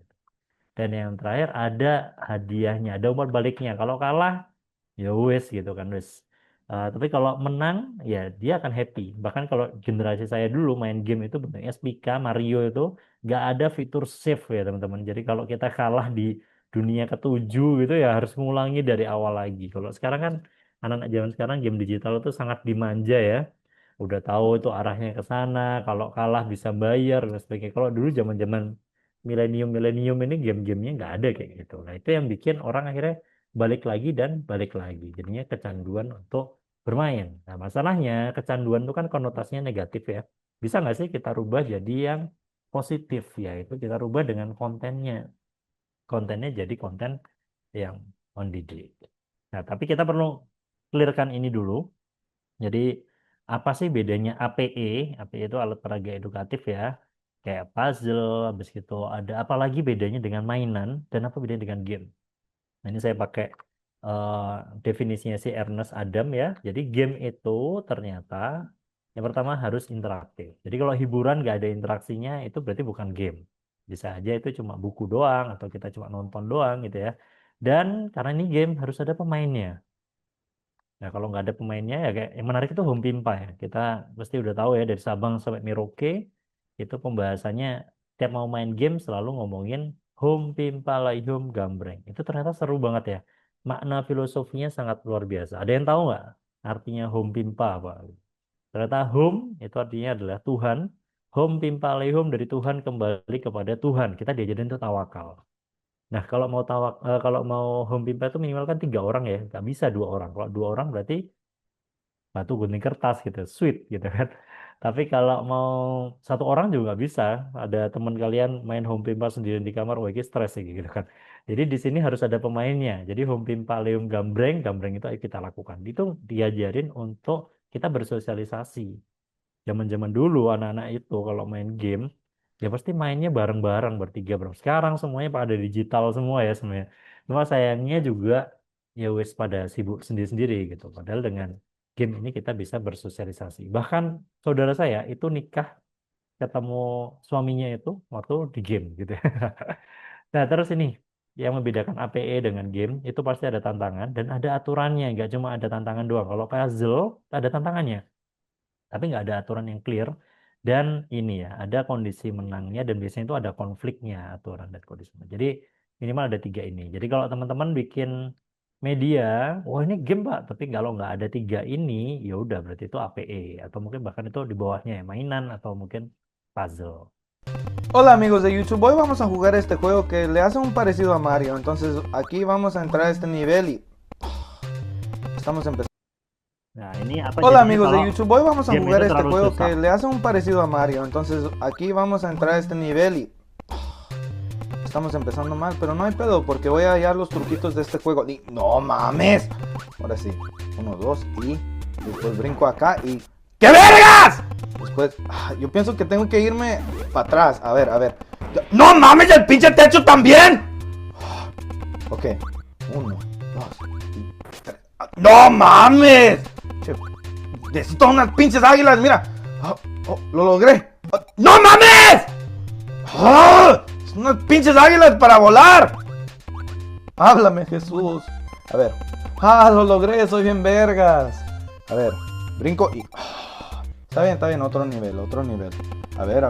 Dan yang terakhir ada hadiahnya, ada umpan baliknya. Kalau kalah ya wes gitu kan wes. Tapi kalau menang ya dia akan happy. Bahkan kalau generasi saya dulu main game itu bentuknya SPK Mario itu nggak ada fitur save ya teman-teman. Jadi kalau kita kalah di dunia ketujuh gitu ya harus ngulangi dari awal lagi. Kalau sekarang kan anak-anak zaman sekarang game digital itu sangat dimanja ya. Udah tahu itu arahnya ke sana. Kalau kalah bisa bayar dan sebagainya. Kalau dulu zaman-zaman milenium ini game-gamenya nggak ada kayak gitu. Nah itu yang bikin orang akhirnya balik lagi dan balik lagi. Jadinya kecanduan untuk bermain. Nah, masalahnya kecanduan itu kan konotasinya negatif ya. Bisa nggak sih kita rubah jadi yang positif, yaitu kita rubah dengan kontennya. Kontennya jadi konten yang on didik. Nah, tapi kita perlu clearkan ini dulu. Jadi apa sih bedanya APE? APE itu alat peraga edukatif ya. Kayak puzzle, habis itu ada apa lagi bedanya dengan mainan dan apa bedanya dengan game. Nah, ini saya pakai eh, definisinya si Ernest Adam ya. Jadi game itu ternyata yang pertama harus interaktif. Jadi kalau hiburan nggak ada interaksinya itu berarti bukan game. Bisa aja itu cuma buku doang atau kita cuma nonton doang gitu ya. Dan karena ini game harus ada pemainnya. Nah kalau nggak ada pemainnya ya kayak yang menarik itu Home Pimpa ya. Kita pasti udah tahu ya dari Sabang sampai Merauke itu pembahasannya tiap mau main game selalu ngomongin Home Pimpa Laihum Gambreng. Itu ternyata seru banget ya. Makna filosofinya sangat luar biasa. Ada yang tahu nggak artinya Home Pimpa apa? Ternyata home itu artinya adalah Tuhan. Home Pimpa Laihum dari Tuhan kembali kepada Tuhan. Kita diajarin untuk tawakal. Nah, kalau mau home pimpa itu minimal kan 3 orang ya, nggak bisa 2 orang. Kalau 2 orang berarti batu gunting kertas gitu, sweet gitu kan. Tapi kalau mau 1 orang juga nggak bisa. Ada teman kalian main home pimpa sendiri di kamar, wah ini stres sih gitu kan. Jadi di sini harus ada pemainnya. Jadi home pimpa leum gambreng, gambreng itu ayo kita lakukan. Itu diajarin untuk kita bersosialisasi. Zaman-zaman dulu anak-anak itu kalau main game ya pasti mainnya bareng-bareng bertiga bareng. Sekarang semuanya pada digital semua ya semuanya. Cuma sayangnya juga ya wis pada sibuk sendiri-sendiri gitu. Padahal dengan game ini kita bisa bersosialisasi. Bahkan saudara saya itu nikah ketemu suaminya itu waktu di game gitu. Nah, terus ini yang membedakan APE dengan game itu pasti ada tantangan dan ada aturannya, nggak cuma ada tantangan doang. Kalau puzzle ada tantangannya, tapi nggak ada aturan yang clear. Dan ini ya, ada kondisi menangnya dan biasanya itu ada konfliknya aturan dan kondisi menang. Jadi minimal ada 3 ini. Jadi kalau teman-teman bikin media, wah ini game Pak, tapi kalau nggak ada 3 ini, ya udah berarti itu APE atau mungkin bahkan itu di bawahnya ya mainan atau mungkin puzzle. Hola amigos de YouTube, hoy vamos a jugar este juego que le hace un parecido a Mario. Entonces aquí vamos a entrar a este nivel y estamos empezando. Nah, ini apa Hola jadinya amigos de kalau YouTube, hoy vamos a game jugar itu este terlalu juego susah? que le hace un parecido a Mario. Entonces aquí vamos a entrar a este nivel y estamos empezando mal, pero no hay pedo porque voy a hallar los truquitos de este juego. Y no mames. Ahora sí, 1, 2 y después brinco acá y ¡qué vergas! Después, yo pienso que tengo que irme para atrás. A ver, a ver. ¡No mames, el pinche techo también! Ok, 1, 2 y 3. ¡No mames! Che, necesito unas pinches águilas, mira. Lo logré. ¡No mames! Son unas pinches águilas para volar. Háblame, Jesús. A ver. Lo logré, soy bien vergas. A ver, brinco y... Está bien, otro nivel, otro nivel. A ver,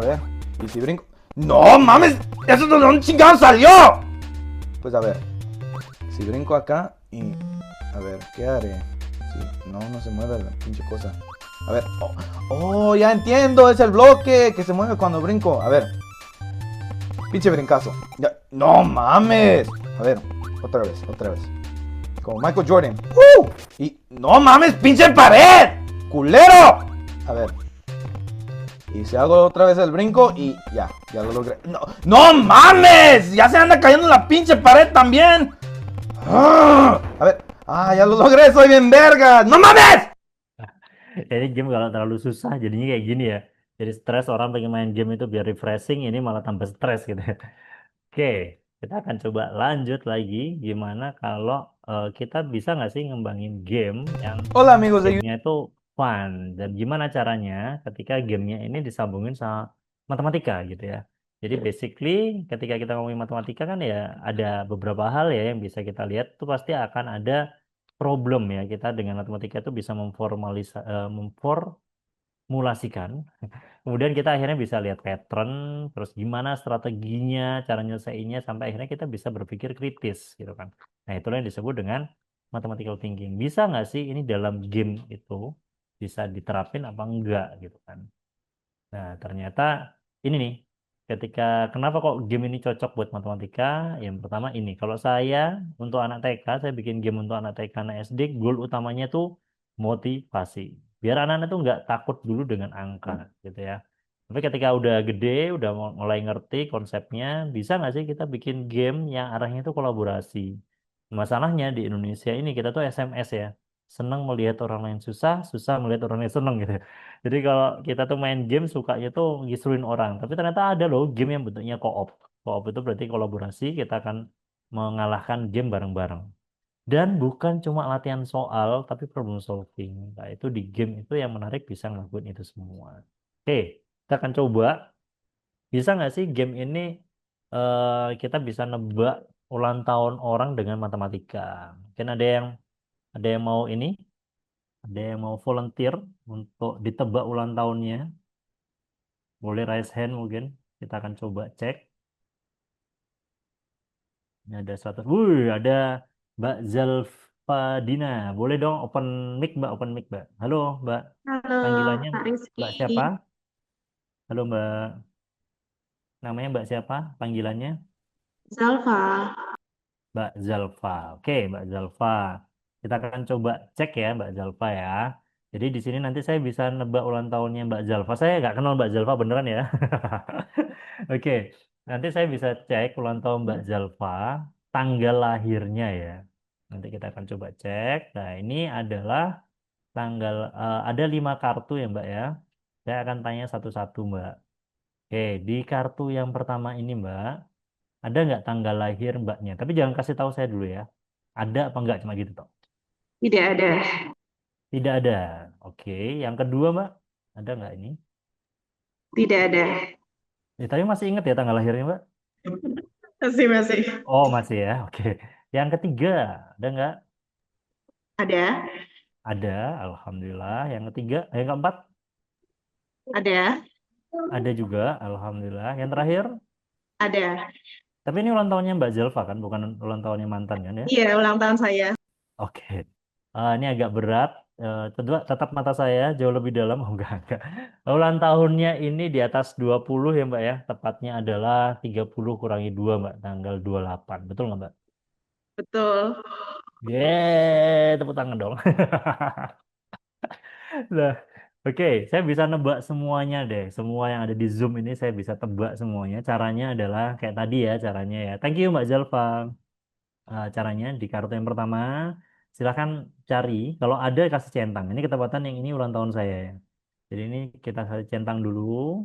y si brinco... ¡No mames! ¡Eso de dónde chingado salió! Pues a ver, si brinco acá y... A ver, ¿qué haré? Si no se mueve la pinche cosa. A ver, ya entiendo, es el bloque que se mueve cuando brinco. A ver, pinche brincazo. Ya. ¡No mames! A ver, otra vez. Como Michael Jordan. Y... ¡No mames, pinche pared! ¡Culero! A ver. Y si hago otra vez el brinco y ya lo logré. ¡No mames! Ya se anda cayendo la pinche pared también. A ver. Ya lo logré, soy bien verga. ¡No mames! Ini game kalau terlalu susah jadinya kayak gini ya. Jadi stres, orang pengen main game itu biar refreshing, ini malah tambah stres gitu ya. Oke, kita akan coba lanjut lagi. Gimana kalau kita bisa nggak sih ngembangin game yang Hola amigos de YouTube. gamenya itu fun, dan gimana caranya ketika gamenya ini disambungin sama matematika gitu ya. Jadi basically ketika kita ngomongin matematika kan ya ada beberapa hal ya yang bisa kita lihat, itu pasti akan ada problem ya. Kita dengan matematika itu bisa memformulasikan. Kemudian kita akhirnya bisa lihat pattern, terus gimana strateginya, cara nyelesainnya, sampai akhirnya kita bisa berpikir kritis gitu kan. Nah, itulah yang disebut dengan mathematical thinking. Bisa nggak sih ini dalam game itu bisa diterapin apa enggak gitu kan. Nah, ternyata ini nih, kenapa kok game ini cocok buat matematika? Yang pertama ini, kalau saya untuk anak TK, saya bikin game untuk anak TK, anak SD, goal utamanya tuh motivasi. Biar anak-anak tuh nggak takut dulu dengan angka gitu ya. Tapi ketika udah gede, udah mulai ngerti konsepnya, bisa nggak sih kita bikin game yang arahnya itu kolaborasi? Masalahnya di Indonesia ini kita tuh SMS ya. Senang melihat orang lain susah, susah melihat orang lain senang gitu. Jadi kalau kita tuh main game sukanya tuh ngisuin orang. Tapi ternyata ada loh game yang bentuknya co-op. Co-op itu berarti kolaborasi, kita akan mengalahkan game bareng-bareng. Dan bukan cuma latihan soal, tapi problem solving. Nah, itu di game itu yang menarik bisa ngelakuin itu semua. Oke, kita akan coba. Bisa nggak sih game ini kita bisa nebak ulang tahun orang dengan matematika? Mungkin ada yang mau ini, ada yang mau volunteer untuk ditebak ulang tahunnya. Boleh raise hand mungkin. Kita akan coba cek. Ini ada 100. Ada Mbak Zalfadina. Boleh dong open mic, Mbak, open mic, Mbak. Halo, Mbak. Halo, Panggilannya Kak Rizky. Mbak siapa? Halo, Mbak. Namanya Mbak siapa? Panggilannya? Zalfa. Mbak Zalfa. Oke, Mbak Zalfa. Kita akan coba cek ya, Mbak Zalfa ya. Jadi di sini nanti saya bisa nebak ulang tahunnya Mbak Zalfa. Saya nggak kenal Mbak Zalfa beneran ya. Oke, nanti saya bisa cek ulang tahun Mbak Zalfa, tanggal lahirnya ya. Nanti kita akan coba cek. Nah, ini adalah tanggal, ada 5 kartu ya Mbak ya. Saya akan tanya satu-satu Mbak. Oke, di kartu yang pertama ini Mbak, ada nggak tanggal lahir Mbaknya? Tapi jangan kasih tahu saya dulu ya. Ada apa enggak cuma gitu toh? Tidak ada. Tidak ada. Oke, yang kedua Mbak, ada nggak ini? Tidak ada. Tapi masih ingat ya tanggal lahirnya Mbak? Masih. Oh masih ya, oke. Yang ketiga, ada nggak? Ada. Ada, alhamdulillah. Yang ketiga, yang keempat, Ada. ada juga, alhamdulillah. Yang terakhir, Ada. tapi ini ulang tahunnya Mbak Zelva kan, bukan ulang tahunnya mantan kan ya? Iya, ulang tahun saya. Oke. Ini agak berat. Kedua, tatap mata saya jauh lebih dalam. Oh, enggak. Ulang tahunnya ini di atas 20 ya Mbak ya. Tepatnya adalah 30 kurangi 2 Mbak. Tanggal 28. Betul nggak Mbak? Betul. Yeay, tepuk tangan dong. Nah, oke, saya bisa nebak semuanya deh. Semua yang ada di Zoom ini saya bisa tebak semuanya. Caranya adalah kayak tadi ya caranya ya. Thank you Mbak Zalfa. Caranya di kartu yang pertama, silahkan cari. Kalau ada kasih centang. Ini ketepatan yang ini ulang tahun saya ya. Jadi ini kita kasih centang dulu.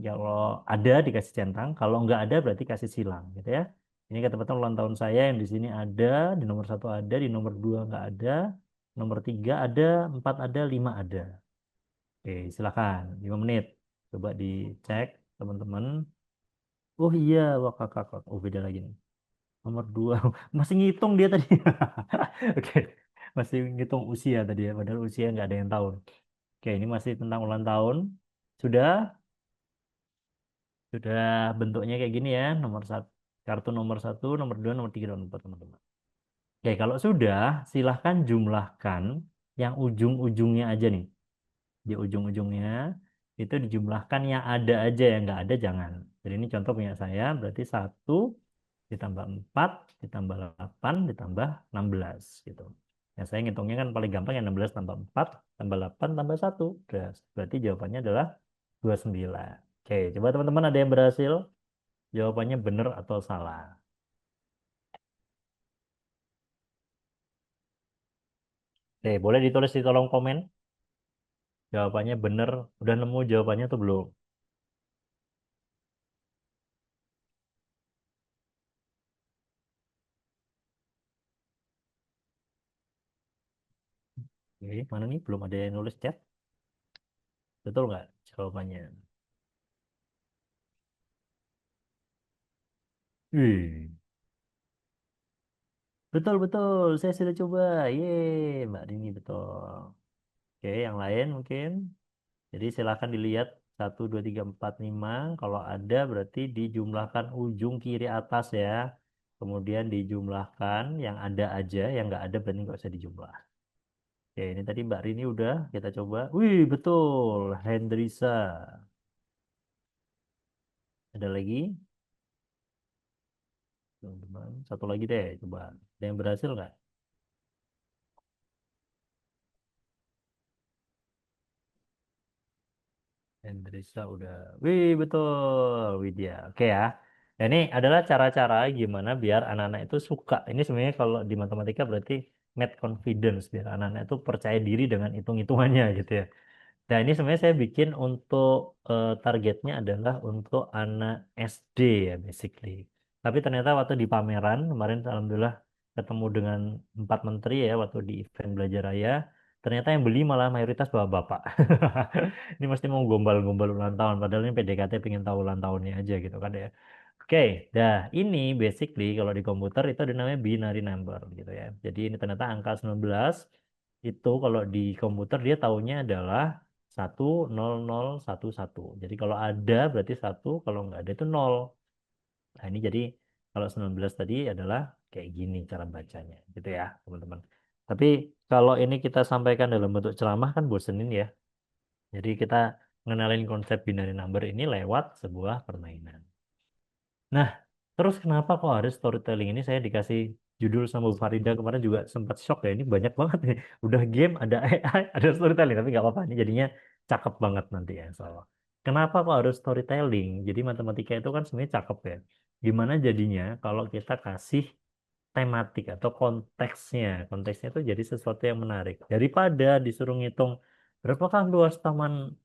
Kalau ada dikasih centang. Kalau nggak ada berarti kasih silang gitu ya. Ini ketepatan ulang tahun saya yang di sini ada, di nomor 1 ada, di nomor 2 nggak ada, nomor 3 ada, 4 ada, 5 ada. Oke, silakan 5 menit. Coba dicek teman-teman. Oh iya, wah kakak. Oh beda lagi nih. Nomor 2 masih ngitung dia tadi. Oke, masih ngitung usia tadi ya. Padahal usia nggak ada yang tahu. Oke, ini masih tentang ulang tahun. Sudah, sudah bentuknya kayak gini ya. Nomor satu, kartu nomor 1, nomor 2, nomor 3, nomor 4 teman-teman. Oke, kalau sudah, silahkan jumlahkan yang ujung-ujungnya aja nih. Di ujung-ujungnya itu dijumlahkan yang ada aja, yang nggak ada jangan. Jadi ini contoh punya saya, berarti 1 ditambah 4 ditambah 8 ditambah 16 gitu. Ya saya ngitungnya kan paling gampang yang 16 tambah 4 tambah 8 tambah 1. Berarti jawabannya adalah 29. Oke, coba teman-teman ada yang berhasil? Jawabannya benar atau salah? Oke, boleh ditulis di kolom komen. Jawabannya benar. Udah nemu jawabannya tuh belum? Oke, mana nih? Belum ada yang nulis chat. Betul nggak jawabannya? Wih, betul. Saya sudah coba. Yeay, Mbak Dini betul. Oke, yang lain mungkin. Jadi silakan dilihat 1, 2, 3, 4, 5. Kalau ada berarti dijumlahkan ujung kiri atas ya. Kemudian dijumlahkan yang ada aja, yang nggak ada berarti nggak usah dijumlah. Oke, ini tadi Mbak Rini udah kita coba. Wih, betul. Hendrisa. Ada lagi? Teman-teman. Satu lagi deh, coba. Ada yang berhasil nggak? Hendrisa udah. Wih, betul. Widya. Oke ya. Dan ini adalah cara-cara gimana biar anak-anak itu suka. Ini sebenarnya kalau di matematika berarti math confidence. Biar anak-anak itu percaya diri dengan hitung-hitungannya gitu ya. Nah, ini sebenarnya saya bikin untuk targetnya adalah untuk anak SD ya, basically. Tapi ternyata waktu di pameran kemarin, alhamdulillah ketemu dengan 4 menteri ya waktu di event Belajar Raya. Ternyata yang beli malah mayoritas bapak-bapak. Ini mesti mau gombal-gombal ulang tahun, padahal ini PDKT pengen tahu ulang tahunnya aja gitu kan ya. Oke, dah ini basically kalau di komputer itu ada namanya binary number gitu ya. Jadi ini ternyata angka 19 itu kalau di komputer dia taunya adalah 10011. Jadi kalau ada berarti 1, kalau nggak ada itu 0. Nah ini jadi kalau 19 tadi adalah kayak gini cara bacanya gitu ya teman-teman. Tapi kalau ini kita sampaikan dalam bentuk ceramah kan bosenin ya. Jadi kita mengenalin konsep binary number ini lewat sebuah permainan. Nah, terus kenapa kok harus storytelling ini saya dikasih judul sama Bu Farida kemarin juga sempat shock ya. Ini banyak banget nih. Udah game, ada AI, ada storytelling. Tapi nggak apa-apa. Ini jadinya cakep banget nanti ya. So, kenapa kok harus storytelling? Jadi matematika itu kan sebenarnya cakep ya. Gimana jadinya kalau kita kasih tematik atau konteksnya. Konteksnya itu jadi sesuatu yang menarik. Daripada disuruh ngitung berapakah luas taman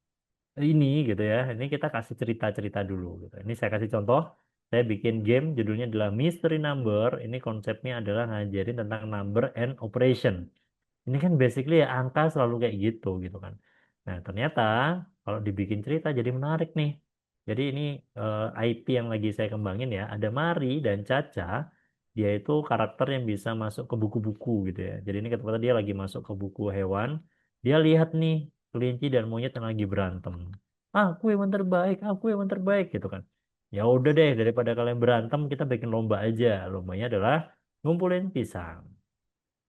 ini gitu ya. Ini kita kasih cerita-cerita dulu gitu. Ini saya kasih contoh. saya bikin game judulnya adalah Mystery Number. Ini konsepnya adalah ngajarin tentang number and operation. Ini kan basically ya angka selalu kayak gitu kan. Nah, ternyata kalau dibikin cerita jadi menarik nih. Jadi ini IP yang lagi saya kembangin ya. Ada Mari dan Caca. Dia itu karakter yang bisa masuk ke buku-buku gitu ya. Jadi ini ketika dia lagi masuk ke buku hewan, dia lihat nih kelinci dan monyet yang lagi berantem. Aku yang terbaik gitu kan. Ya udah deh, daripada kalian berantem, kita bikin lomba aja. Lombanya adalah ngumpulin pisang.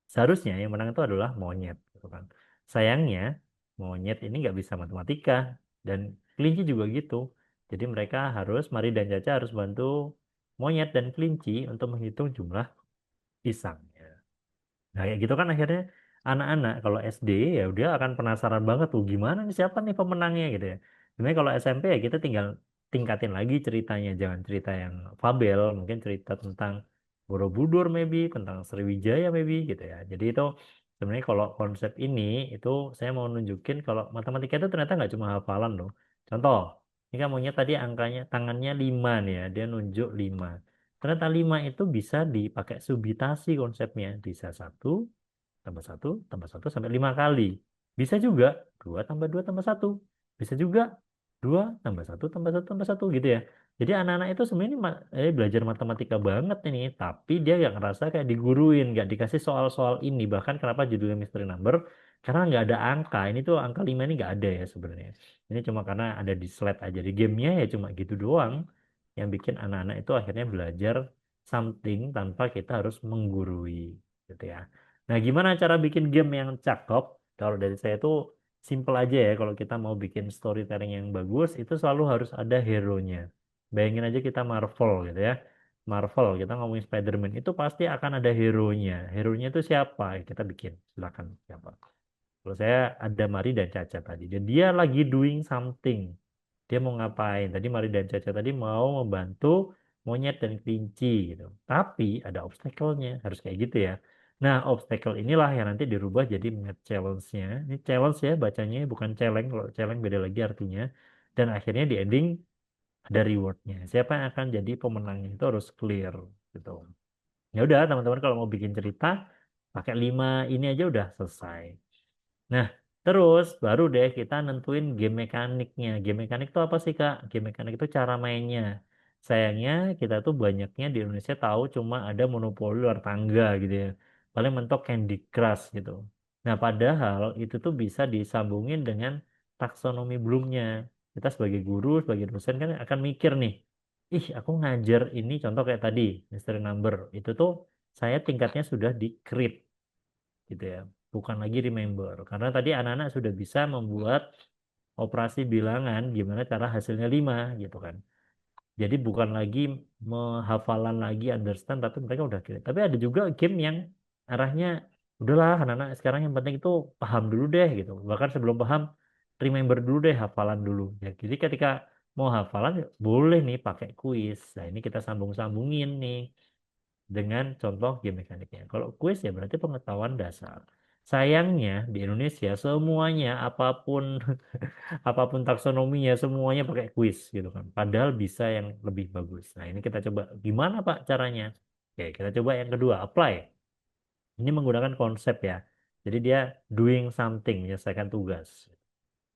Seharusnya yang menang itu adalah monyet, gitu kan. Sayangnya monyet ini nggak bisa matematika dan kelinci juga gitu. Jadi mereka harus, Mari dan Caca harus bantu monyet dan kelinci untuk menghitung jumlah pisangnya. Nah, kayak gitu kan akhirnya anak-anak kalau SD ya dia akan penasaran banget tuh gimana nih siapa nih pemenangnya gitu ya. Sebenarnya kalau SMP ya kita tinggal tingkatin lagi ceritanya, jangan cerita yang fabel, mungkin cerita tentang Borobudur maybe, tentang Sriwijaya maybe gitu ya. Jadi itu sebenarnya kalau konsep ini itu saya mau nunjukin kalau matematika itu ternyata nggak cuma hafalan loh. Contoh, ini kan maunya tadi angkanya tangannya 5 nih ya, dia nunjuk 5. Ternyata 5 itu bisa dipakai subitasi konsepnya. Bisa tambah satu sampai 5 kali. Bisa juga 2 tambah 2 tambah satu. Bisa juga 2 tambah satu tambah satu tambah satu gitu ya. Jadi anak-anak itu sebenarnya belajar matematika banget ini. Tapi dia nggak ngerasa kayak diguruin, nggak dikasih soal-soal ini. Bahkan kenapa judulnya Mystery Number? Karena nggak ada angka. Ini tuh angka 5 ini nggak ada ya sebenarnya. Ini cuma karena ada di slide aja. Di gamenya ya cuma gitu doang yang bikin anak-anak itu akhirnya belajar something tanpa kita harus menggurui gitu ya. Nah, gimana cara bikin game yang cakep? Kalau dari saya itu simple aja ya. Kalau kita mau bikin storytelling yang bagus, itu selalu harus ada hero-nya. Bayangin aja kita Marvel gitu ya. Marvel, kita ngomongin Spider-Man, itu pasti akan ada hero-nya. Hero-nya itu siapa? Kita bikin, silakan siapa. Kalau saya ada Mari dan Caca tadi. Dan dia lagi doing something. Dia mau ngapain? Tadi Mari dan Caca tadi mau membantu monyet dan kelinci gitu. Tapi ada obstacle-nya, harus kayak gitu ya. Nah, obstacle inilah yang nanti dirubah jadi challenge-nya. Ini challenge ya bacanya, bukan challenge. Kalau challenge beda lagi artinya. Dan akhirnya di ending ada reward-nya. Siapa yang akan jadi pemenangnya itu harus clear gitu. Ya udah, teman-teman kalau mau bikin cerita pakai 5 ini aja udah selesai. Nah, terus baru deh kita nentuin game mekaniknya. Game mekanik itu apa sih, Kak? Game mekanik itu cara mainnya. Sayangnya kita tuh banyaknya di Indonesia tahu cuma ada monopoli luar tangga gitu ya. Paling mentok Candy Crush gitu. Nah, padahal itu tuh bisa disambungin dengan taksonomi Bloomnya. Kita sebagai guru, sebagai dosen kan akan mikir nih, ih aku ngajar ini contoh kayak tadi, Mystery Number. Itu tuh saya tingkatnya sudah di create gitu ya, bukan lagi remember karena tadi anak-anak sudah bisa membuat operasi bilangan gimana cara hasilnya 5 gitu kan. Jadi bukan lagi menghafalan lagi understand tapi mereka udah kira. Tapi ada juga game yang arahnya udahlah anak-anak sekarang yang penting itu paham dulu deh gitu, bahkan sebelum paham remember dulu deh, hafalan dulu ya. Jadi ketika mau hafalan ya boleh nih pakai kuis. Nah ini kita sambung-sambungin nih dengan contoh game mekaniknya. Kalau kuis ya berarti pengetahuan dasar. Sayangnya di Indonesia semuanya apapun apapun taksonominya semuanya pakai kuis gitu kan. Padahal bisa yang lebih bagus. Nah, ini kita coba gimana Pak caranya? Oke, kita coba yang kedua, apply. Ini menggunakan konsep ya. Jadi dia doing something, menyelesaikan tugas.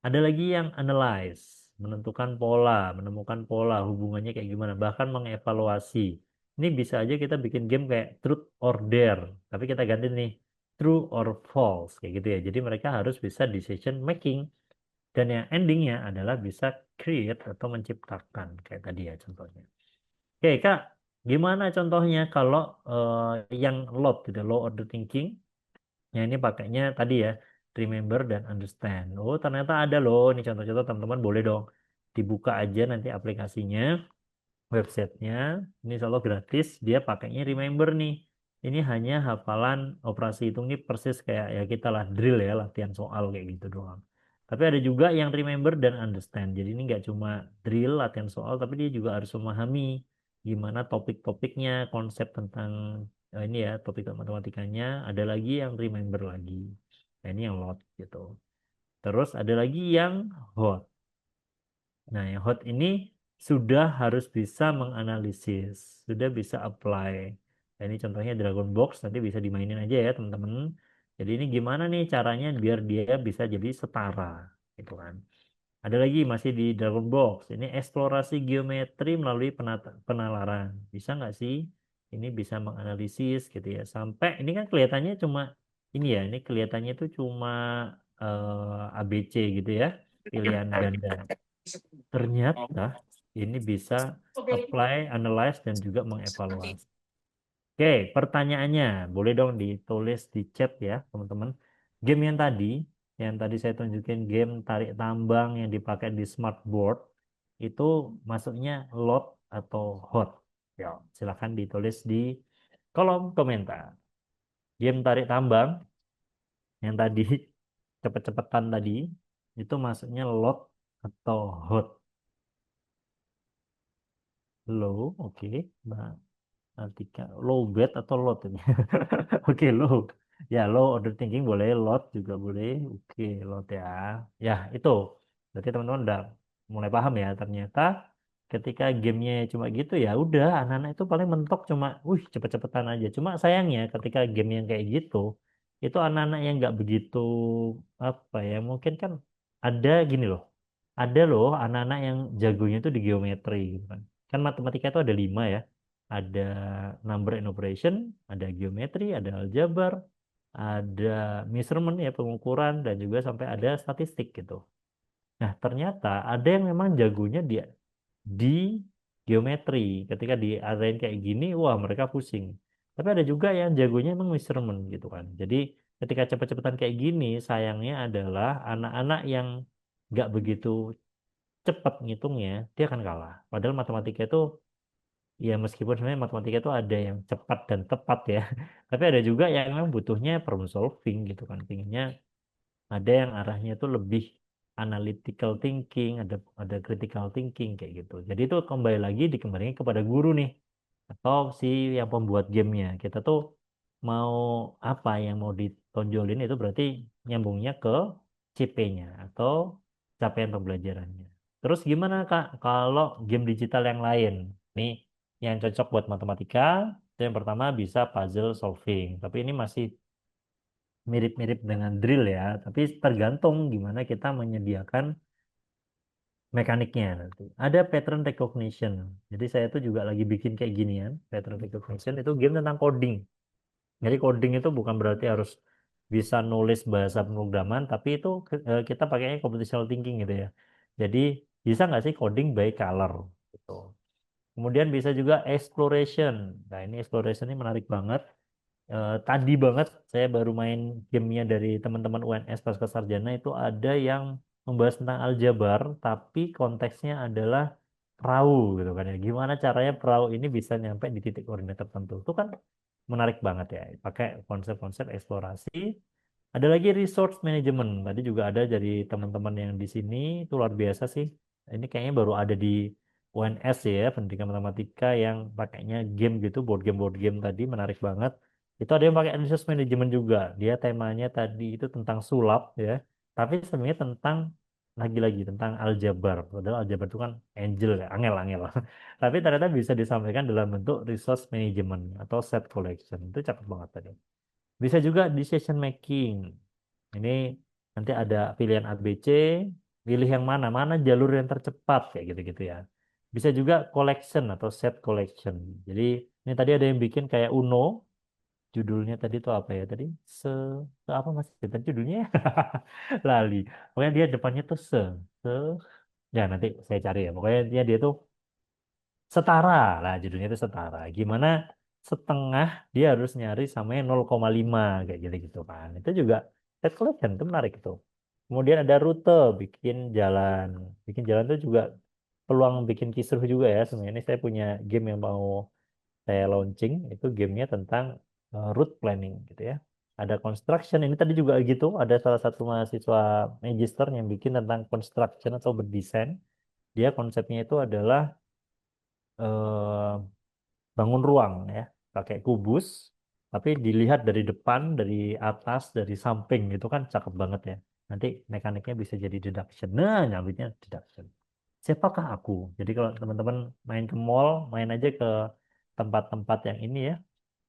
Ada lagi yang analyze, menentukan pola, menemukan pola, hubungannya kayak gimana, bahkan mengevaluasi. Ini bisa aja kita bikin game kayak truth or dare, tapi kita ganti nih true or false kayak gitu ya. Jadi mereka harus bisa decision making dan yang endingnya adalah bisa create atau menciptakan kayak tadi ya contohnya. Oke Kak, gimana contohnya kalau yang LOT gitu, low order thinking? Ya ini pakainya tadi ya, remember dan understand. Oh ternyata ada loh, ini contoh-contoh teman-teman boleh dong dibuka aja nanti aplikasinya, websitenya. Ini selalu gratis, dia pakainya remember nih. Ini hanya hafalan operasi hitung ini persis kayak ya kita lah drill ya, latihan soal kayak gitu doang. Tapi ada juga yang remember dan understand. Jadi ini nggak cuma drill latihan soal, tapi dia juga harus memahami gimana topik-topiknya, konsep tentang ini ya topik matematikanya. Ada lagi yang remember lagi. Nah, ini yang lot gitu. Terus ada lagi yang hot. Nah, yang hot ini sudah harus bisa menganalisis, sudah bisa apply. Nah, ini contohnya Dragon Box, nanti bisa dimainin aja ya teman-teman. Jadi ini gimana nih caranya biar dia bisa jadi setara, gitu kan. Ada lagi masih di Dragon Box, ini eksplorasi geometri melalui penalaran. Bisa nggak sih? Ini bisa menganalisis gitu ya. Sampai ini kan kelihatannya cuma ini ya, ini kelihatannya itu cuma ABC gitu ya, pilihan ganda. Ternyata ini bisa apply, analyze, dan juga mengevaluasi. Oke, pertanyaannya boleh dong ditulis di chat ya, teman-teman. Game yang tadi saya tunjukin, game tarik tambang yang dipakai di smartboard, itu masuknya lot atau hot? Ya, silahkan ditulis di kolom komentar. Game tarik tambang yang tadi cepet-cepetan tadi, itu masuknya lot atau hot? Low, oke. Nah, Atika, low bed atau lot ini? Oke, low. Ya, low order thinking boleh, lot juga boleh. Oke, lot ya. Ya, itu. Berarti teman-teman udah mulai paham ya. Ternyata ketika gamenya cuma gitu ya udah, anak-anak itu paling mentok cuma, cepet-cepetan aja. Cuma sayangnya ketika game yang kayak gitu, itu anak-anak yang nggak begitu apa ya, mungkin kan ada gini loh. Ada loh anak-anak yang jagonya itu di geometri gitu kan. Kan matematika itu ada 5 ya. Ada number and operation, ada geometri, ada aljabar, ada measurement ya pengukuran, dan juga sampai ada statistik gitu. Nah, ternyata ada yang memang jagonya dia di geometri. Ketika diarahin kayak gini, wah mereka pusing. Tapi ada juga yang jagonya emang measurement gitu kan. Jadi ketika cepet-cepetan kayak gini, sayangnya adalah anak-anak yang nggak begitu cepat ngitungnya, dia akan kalah. Padahal matematika itu, ya meskipun sebenarnya matematika itu ada yang cepat dan tepat ya, tapi ada juga yang memang butuhnya problem solving gitu kan. Pinginnya ada yang arahnya itu lebih analytical thinking, ada critical thinking kayak gitu. Jadi itu kembali lagi dikembalikan kepada guru nih, atau si yang pembuat gamenya. Kita tuh mau apa yang mau ditonjolin, itu berarti nyambungnya ke CP-nya atau capaian pembelajarannya. Terus gimana Kak kalau game digital yang lain? Nih yang cocok buat matematika, itu yang pertama bisa puzzle solving. Tapi ini masih mirip-mirip dengan drill ya, tapi tergantung gimana kita menyediakan mekaniknya nanti. Ada pattern recognition. Jadi saya tuh juga lagi bikin kayak ginian, pattern recognition itu game tentang coding. Jadi coding itu bukan berarti harus bisa nulis bahasa pemrograman, tapi itu kita pakainya computational thinking gitu ya. Jadi bisa nggak sih coding by color gitu. Kemudian bisa juga exploration. Nah ini exploration ini menarik banget. Tadi banget saya baru main gamenya dari teman-teman UNS Pasca Sarjana, itu ada yang membahas tentang aljabar, tapi konteksnya adalah perahu gitu kan ya. Gimana caranya perahu ini bisa nyampe di titik koordinat tertentu. Itu kan menarik banget ya. Pakai konsep-konsep eksplorasi. Ada lagi resource management. Tadi juga ada dari teman-teman yang di sini, itu luar biasa sih. Ini kayaknya baru ada di UNS ya, pendidikan matematika yang pakainya game gitu, board game tadi menarik banget. Itu ada yang pakai resource management juga. Dia temanya tadi itu tentang sulap ya. Tapi sebenarnya tentang lagi-lagi tentang aljabar. Padahal aljabar itu kan angel ya, angel-angel. Tapi ternyata bisa disampaikan dalam bentuk resource management atau set collection. Itu cakep banget tadi. Bisa juga decision making. Ini nanti ada pilihan ABC, pilih yang mana, mana jalur yang tercepat kayak gitu-gitu ya. Bisa juga collection atau set collection. Jadi ini tadi ada yang bikin kayak Uno, judulnya tadi itu apa ya tadi? Apa mas? Tadi judulnya lali. Pokoknya dia depannya tuh se, ya nanti saya cari ya. Pokoknya dia tuh setara lah, judulnya itu setara. Gimana setengah dia harus nyari sampai 0,5 kayak gitu-gitu kan. Itu juga set collection itu menarik itu. Kemudian ada rute, bikin jalan. Bikin jalan itu juga peluang bikin kisruh juga ya. Sebenarnya ini saya punya game yang mau saya launching, itu gamenya tentang route planning gitu ya. Ada construction, ini tadi juga gitu, ada salah satu mahasiswa magister yang bikin tentang construction atau berdesain. Dia konsepnya itu adalah eh, bangun ruang ya, pakai kubus, tapi dilihat dari depan, dari atas, dari samping, itu kan cakep banget ya. Nanti mekaniknya bisa jadi deduction. Nah, nyambitnya deduction. siapakah aku? Jadi kalau teman-teman main ke mall, main aja ke tempat-tempat yang ini ya,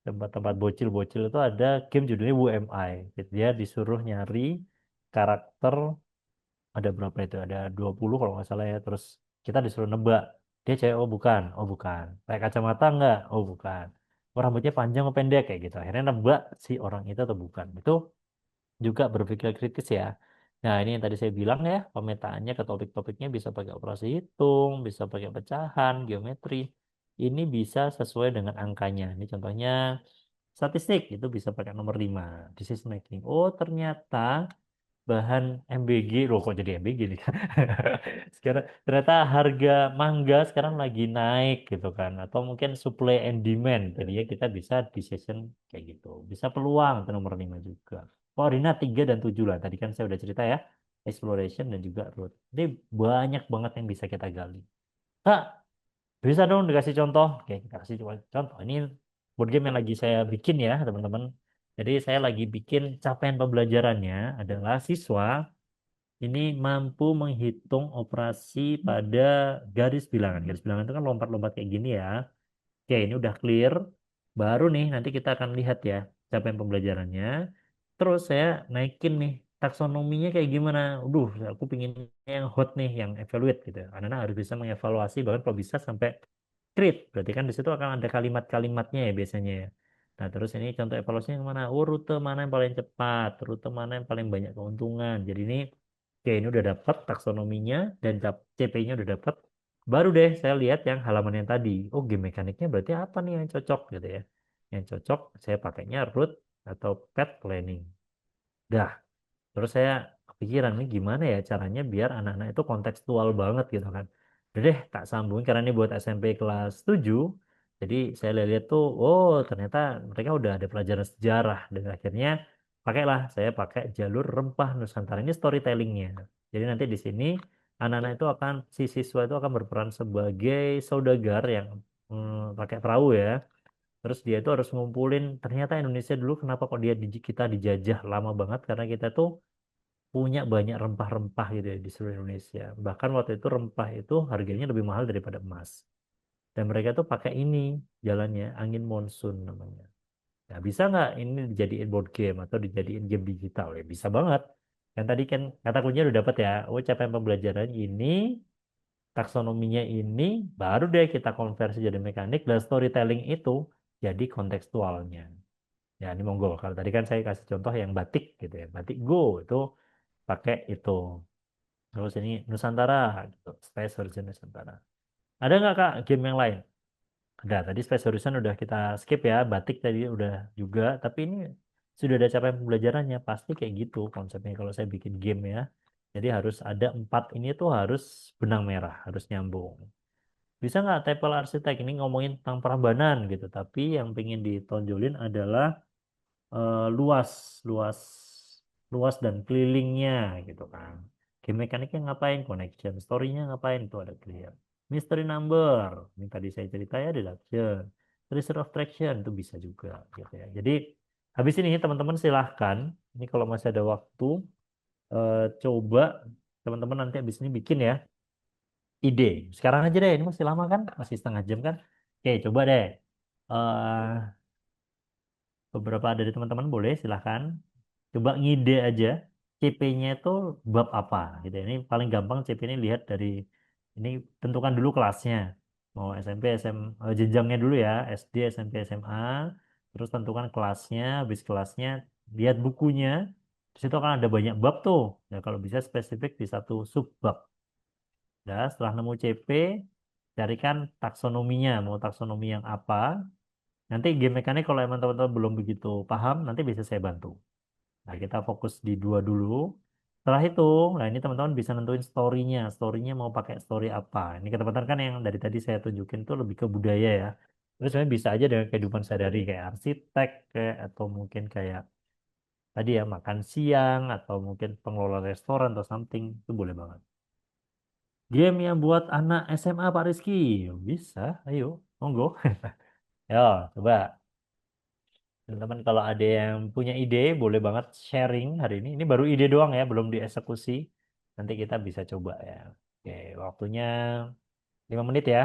tempat-tempat bocil-bocil itu ada game judulnya WMI. Dia disuruh nyari karakter, ada berapa itu? Ada 20 kalau nggak salah ya. Terus kita disuruh nebak. Dia cewek, oh bukan, oh bukan. Pakai kacamata nggak? Oh bukan. Oh, rambutnya panjang atau pendek kayak gitu. Akhirnya nebak si orang itu atau bukan. Itu juga berpikir kritis ya. Nah, ini yang tadi saya bilang ya, pemetaannya ke topik-topiknya bisa pakai operasi hitung, bisa pakai pecahan, geometri. Ini bisa sesuai dengan angkanya. Ini contohnya statistik, itu bisa pakai nomor 5. Decision making. Oh, ternyata bahan MBG, loh kok jadi MBG nih? Sekarang ternyata harga mangga sekarang lagi naik gitu kan, atau mungkin supply and demand. Jadi ya kita bisa decision kayak gitu. Bisa peluang itu nomor 5 juga. Koordinat 3 dan 7 lah. Tadi kan saya udah cerita ya, exploration dan juga root. Jadi banyak banget yang bisa kita gali. Kak, bisa dong dikasih contoh? Oke, kita kasih contoh. Ini board game yang lagi saya bikin ya, teman-teman. Jadi saya lagi bikin capaian pembelajarannya adalah siswa ini mampu menghitung operasi pada garis bilangan. Garis bilangan itu kan lompat-lompat kayak gini ya. Oke, ini udah clear. Baru nih nanti kita akan lihat ya capaian pembelajarannya. Terus saya naikin nih taksonominya kayak gimana. Aku pingin yang hot nih, yang evaluate gitu. Anak-anak harus bisa mengevaluasi, bahkan kalau bisa sampai create. Berarti kan di situ akan ada kalimat-kalimatnya ya biasanya ya. Nah, terus ini contoh evaluasinya yang mana? Oh, rute mana yang paling cepat, rute mana yang paling banyak keuntungan. Jadi ini, oke, ini udah dapat taksonominya dan CP-nya udah dapat. Baru deh saya lihat yang halaman yang tadi. Oh, game mekaniknya berarti apa nih yang cocok gitu ya. Yang cocok saya pakainya route atau path planning. Dah, terus saya kepikiran nih gimana ya caranya biar anak-anak itu kontekstual banget gitu kan. Udah deh, tak sambungin karena ini buat SMP kelas 7. Jadi saya lihat tuh, oh ternyata mereka udah ada pelajaran sejarah. Dan akhirnya saya pakai jalur rempah Nusantara. Ini storytellingnya. Jadi nanti di sini anak-anak itu si siswa itu akan berperan sebagai saudagar yang pakai perahu ya. Terus dia itu harus ngumpulin, ternyata Indonesia dulu kenapa kok kita dijajah lama banget, karena kita tuh punya banyak rempah-rempah gitu ya di seluruh Indonesia. Bahkan waktu itu rempah itu harganya lebih mahal daripada emas. Dan mereka tuh pakai ini jalannya, angin monsun namanya. Nah, bisa nggak ini dijadiin board game atau dijadiin game digital? Ya bisa banget. Yang tadi kan kata kuncinya udah dapat ya. Oh, capaian pembelajaran ini, taksonominya ini, baru deh kita konversi jadi mekanik dan storytelling itu jadi kontekstualnya. Ya, ini monggo. Kalau tadi kan saya kasih contoh yang batik gitu ya. Batik Go itu pakai itu. Terus ini Nusantara, gitu. Space Horizon Nusantara. Ada nggak Kak game yang lain? Ada. Tadi Space Horizon udah kita skip ya. Batik tadi udah juga. Tapi ini sudah ada capaian pembelajarannya. Pasti kayak gitu konsepnya kalau saya bikin game ya. Jadi harus ada 4 ini tuh harus benang merah, harus nyambung. Bisa nggak Tepel Arsitek ini ngomongin tentang Prambanan gitu. Tapi yang pengen ditonjolin adalah luas, luas, luas dan kelilingnya gitu kan. Game mekaniknya ngapain? Connection, story-nya ngapain? Itu ada clear. Mystery number, ini tadi saya cerita ya, deduction. Tracer of traction itu bisa juga gitu ya. Jadi habis ini teman-teman silahkan, ini kalau masih ada waktu, coba teman-teman nanti habis ini bikin ya ide. Sekarang aja deh, ini masih lama kan? Masih setengah jam kan? Oke, coba deh. eh Beberapa dari teman-teman boleh silahkan coba ngide aja CP-nya itu bab apa gitu ya. Ini paling gampang CP ini lihat dari ini, tentukan dulu kelasnya, mau SMP SMA, jenjangnya dulu ya, SD SMP SMA, terus tentukan kelasnya, habis kelasnya lihat bukunya, di situ akan ada banyak bab tuh ya, kalau bisa spesifik di satu sub bab. Nah, setelah nemu CP, carikan taksonominya, mau taksonomi yang apa. Nanti game mekanik kalau emang teman-teman belum begitu paham, nanti bisa saya bantu. Nah, kita fokus di 2 dulu. Setelah itu, nah ini teman-teman bisa nentuin story-nya. Story-nya mau pakai story apa. Ini kebetulan kan yang dari tadi saya tunjukin itu lebih ke budaya ya. Terus sebenarnya bisa aja dengan kehidupan sehari-hari kayak arsitek, kayak, atau mungkin kayak tadi ya makan siang, atau mungkin pengelola restoran atau something. Itu boleh banget. Game yang buat anak SMA Pak Rizky. Bisa, ayo, monggo. Yo, coba. Teman-teman kalau ada yang punya ide, boleh banget sharing hari ini. Ini baru ide doang ya, belum dieksekusi. Nanti kita bisa coba ya. Oke, waktunya 5 menit ya.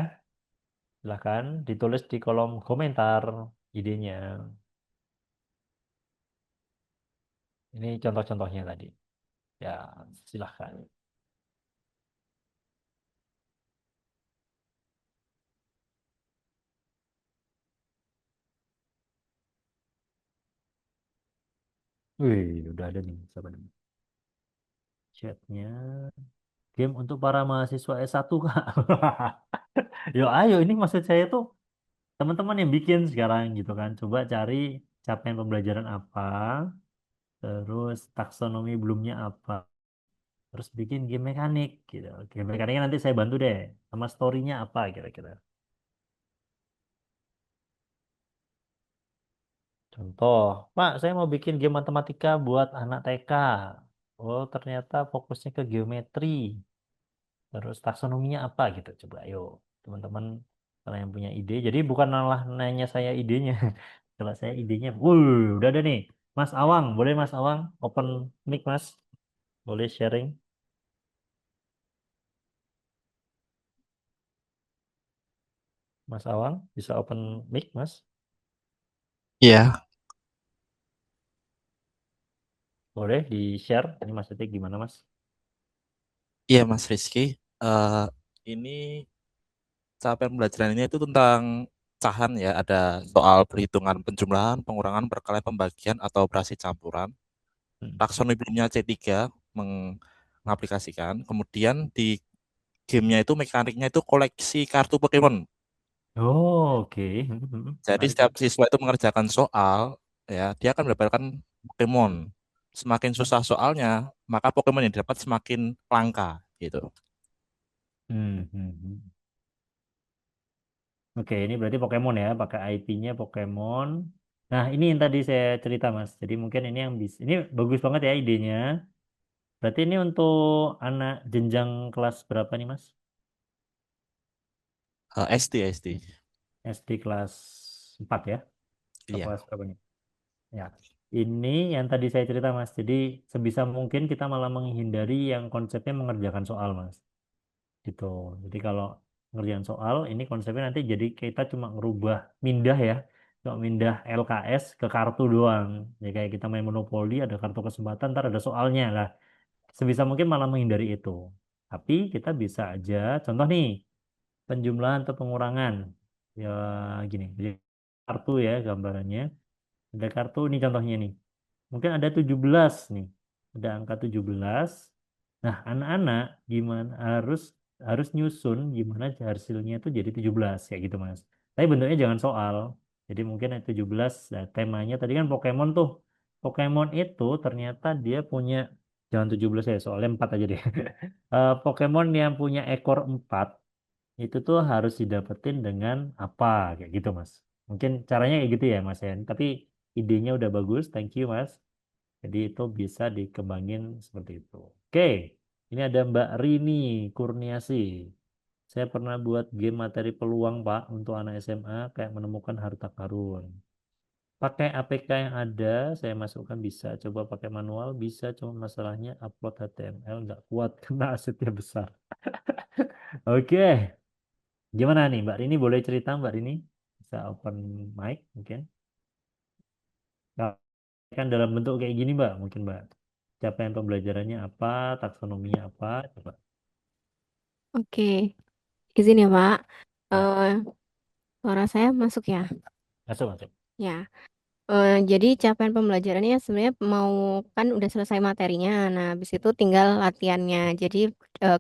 Silahkan ditulis di kolom komentar idenya. Ini contoh-contohnya tadi. Ya, silahkan. Wih, udah ada nih, sahabat. Chatnya. Game untuk para mahasiswa S1, Kak. Yo, ayo, ini maksud saya tuh teman-teman yang bikin sekarang gitu kan. Coba cari capaian pembelajaran apa, terus taksonomi belumnya apa, terus bikin game mekanik gitu. Game mekaniknya nanti saya bantu deh, sama story-nya apa kira-kira. Contoh, Pak, saya mau bikin game matematika buat anak TK. Oh, ternyata fokusnya ke geometri. Terus taksonominya apa gitu. Coba ayo teman-teman kalau yang punya ide. Jadi bukan malah nanya saya idenya. Kalau saya idenya, udah ada nih. Mas Awang, boleh Mas Awang open mic Mas? Boleh sharing? Mas Awang bisa open mic Mas? Iya, Boleh di-share. Ini maksudnya gimana Mas? iya Mas Rizky. Eh, ini capaian pembelajaran ini itu tentang pecahan ya. Ada soal perhitungan penjumlahan, pengurangan, perkalian, pembagian, atau operasi campuran. Hmm. Taksonominya C3 mengaplikasikan. Kemudian di gamenya itu mekaniknya itu koleksi kartu Pokemon. Oh, oke. Jadi Menarik. setiap siswa itu mengerjakan soal, ya dia akan mendapatkan Pokemon. Semakin susah soalnya, maka Pokemon yang didapat semakin langka gitu. Hmm, hmm, hmm. Oke, ini berarti Pokemon ya, pakai IP-nya Pokemon. Nah, ini yang tadi saya cerita, Mas. Jadi mungkin ini yang bisa, ini bagus banget ya idenya. Berarti ini untuk anak jenjang kelas berapa nih, Mas? SD, SD. SD kelas 4 ya? Atau Iya. kelas berapa nih? Ya, ini yang tadi saya cerita, Mas. Jadi sebisa mungkin kita malah menghindari yang konsepnya mengerjakan soal, Mas. Gitu. Jadi kalau ngerjain soal, ini konsepnya nanti jadi kita cuma ngerubah mindah ya, cuma mindah LKS ke kartu doang. Ya kayak kita main monopoli, ada kartu kesempatan, ntar ada soalnya lah. Sebisa mungkin malah menghindari itu. Tapi kita bisa aja, contoh nih, penjumlahan atau pengurangan. Ya gini, jadi kartu ya gambarannya. Ada kartu, ini contohnya nih. Mungkin ada 17 nih. Ada angka 17. Nah, anak-anak gimana harus harus nyusun gimana hasilnya itu jadi 17 kayak gitu, Mas. Tapi bentuknya jangan soal. Jadi mungkin ada 17 nah, temanya tadi kan Pokemon tuh. Pokemon itu ternyata dia punya jangan 17 ya, soalnya 4 aja deh. Pokemon yang punya ekor 4 itu tuh harus didapetin dengan apa kayak gitu, Mas. Mungkin caranya kayak gitu ya, Mas ya. Tapi idenya udah bagus, thank you, Mas. Jadi itu bisa dikembangin seperti itu. Oke, ini ada Mbak Rini Kurniasi. Saya pernah buat game materi peluang, Pak, untuk anak SMA kayak menemukan harta karun. Pakai APK yang ada, saya masukkan bisa. Coba pakai manual, bisa. Cuma masalahnya upload HTML nggak kuat karena asetnya besar. Oke, gimana nih Mbak Rini? Boleh cerita Mbak Rini? Bisa open mic mungkin? Nah, kan dalam bentuk kayak gini Mbak, mungkin Mbak. Capaian pembelajarannya apa, taksonominya apa, coba. Oke, izin ya Pak. Ya, Eh, Suara saya masuk ya? masuk, masuk. Ya. Jadi capaian pembelajarannya sebenarnya mau kan udah selesai materinya. Nah, habis itu tinggal latihannya. Jadi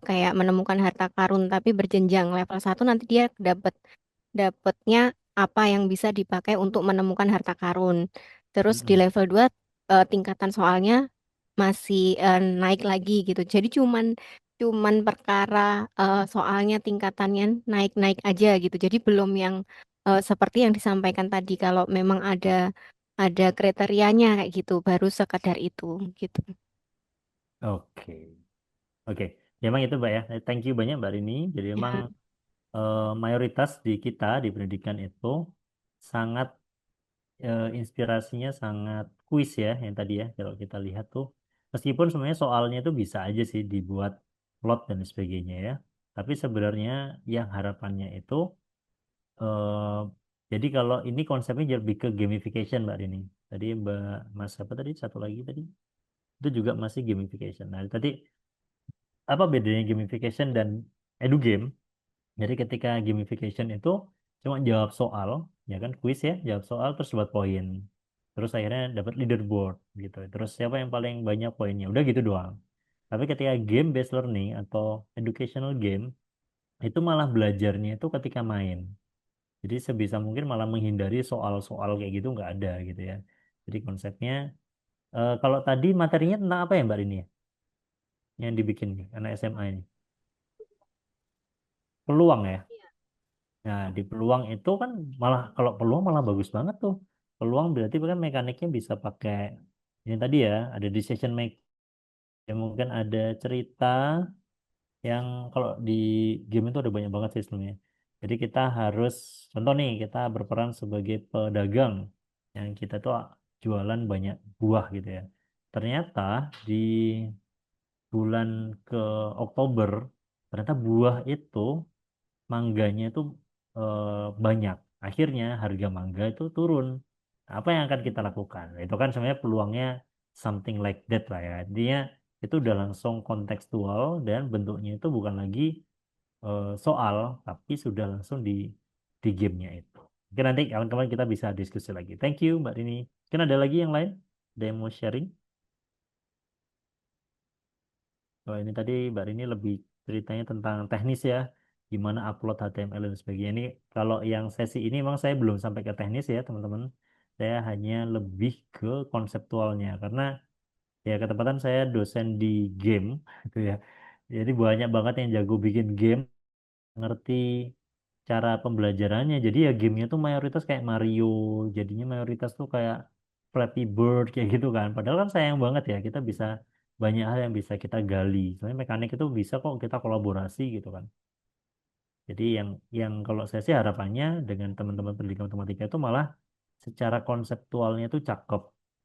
kayak menemukan harta karun tapi berjenjang. Level 1 nanti dia dapatnya apa yang bisa dipakai untuk menemukan harta karun. Terus di Mm-mm. level 2 tingkatan soalnya masih naik lagi gitu. Jadi cuman perkara soalnya tingkatannya naik-naik aja gitu. Jadi belum yang seperti yang disampaikan tadi kalau memang ada kriterianya kayak gitu, baru sekadar itu gitu. Oke, oke. Memang itu Mbak ya. Thank you banyak Mbak Rini. Jadi memang Ya, mayoritas di kita di pendidikan itu sangat inspirasinya sangat kuis ya yang tadi ya kalau kita lihat tuh meskipun sebenarnya soalnya itu bisa aja sih dibuat plot dan sebagainya ya Tapi sebenarnya yang harapannya itu eh, jadi kalau ini konsepnya lebih ke gamification Mbak Rini. Tadi Mas apa tadi satu lagi tadi itu juga masih gamification. Nah tadi apa bedanya gamification dan edu game? Jadi ketika gamification itu cuma jawab soal, ya kan kuis ya, jawab soal terus dapat poin. Terus akhirnya dapat leaderboard gitu. Terus siapa yang paling banyak poinnya? Udah gitu doang. Tapi ketika game based learning atau educational game itu malah belajarnya itu ketika main. Jadi sebisa mungkin malah menghindari soal-soal kayak gitu nggak ada gitu ya. Jadi konsepnya kalau tadi materinya tentang apa ya Mbak Rini ya? Yang dibikin nih anak SMA ini. Peluang ya. Nah, di peluang itu kan malah kalau peluang malah bagus banget tuh. Peluang berarti kan mekaniknya bisa pakai ini tadi ya, ada decision make, ya mungkin ada cerita yang kalau di game itu ada banyak banget sistemnya. Jadi kita harus contoh nih, kita berperan sebagai pedagang yang kita tuh jualan banyak buah gitu ya. Ternyata di bulan ke Oktober ternyata buah itu mangganya itu banyak. Akhirnya harga mangga itu turun. Apa yang akan kita lakukan? Itu kan sebenarnya peluangnya something like that lah ya. Intinya itu udah langsung kontekstual dan bentuknya itu bukan lagi soal, tapi sudah langsung di gamenya itu. Mungkin nanti kawan-kawan kita bisa diskusi lagi. Thank you Mbak Rini. Mungkin ada lagi yang lain? Ada yang mau sharing? Oh, ini tadi Mbak Rini lebih ceritanya tentang teknis ya, gimana upload HTML dan sebagainya. Ini kalau yang sesi ini memang saya belum sampai ke teknis ya teman-teman. Saya hanya lebih ke konseptualnya karena ya ketepatan saya dosen di game gitu ya. Jadi banyak banget yang jago bikin game, ngerti cara pembelajarannya. Jadi ya gamenya tuh mayoritas kayak Mario, jadinya mayoritas tuh kayak Flappy Bird kayak gitu kan. Padahal kan sayang banget ya kita bisa banyak hal yang bisa kita gali. Soalnya mekanik itu bisa kok kita kolaborasi gitu kan. Jadi yang kalau saya sih harapannya dengan teman-teman pendidikan matematika itu malah secara konseptualnya itu cakep.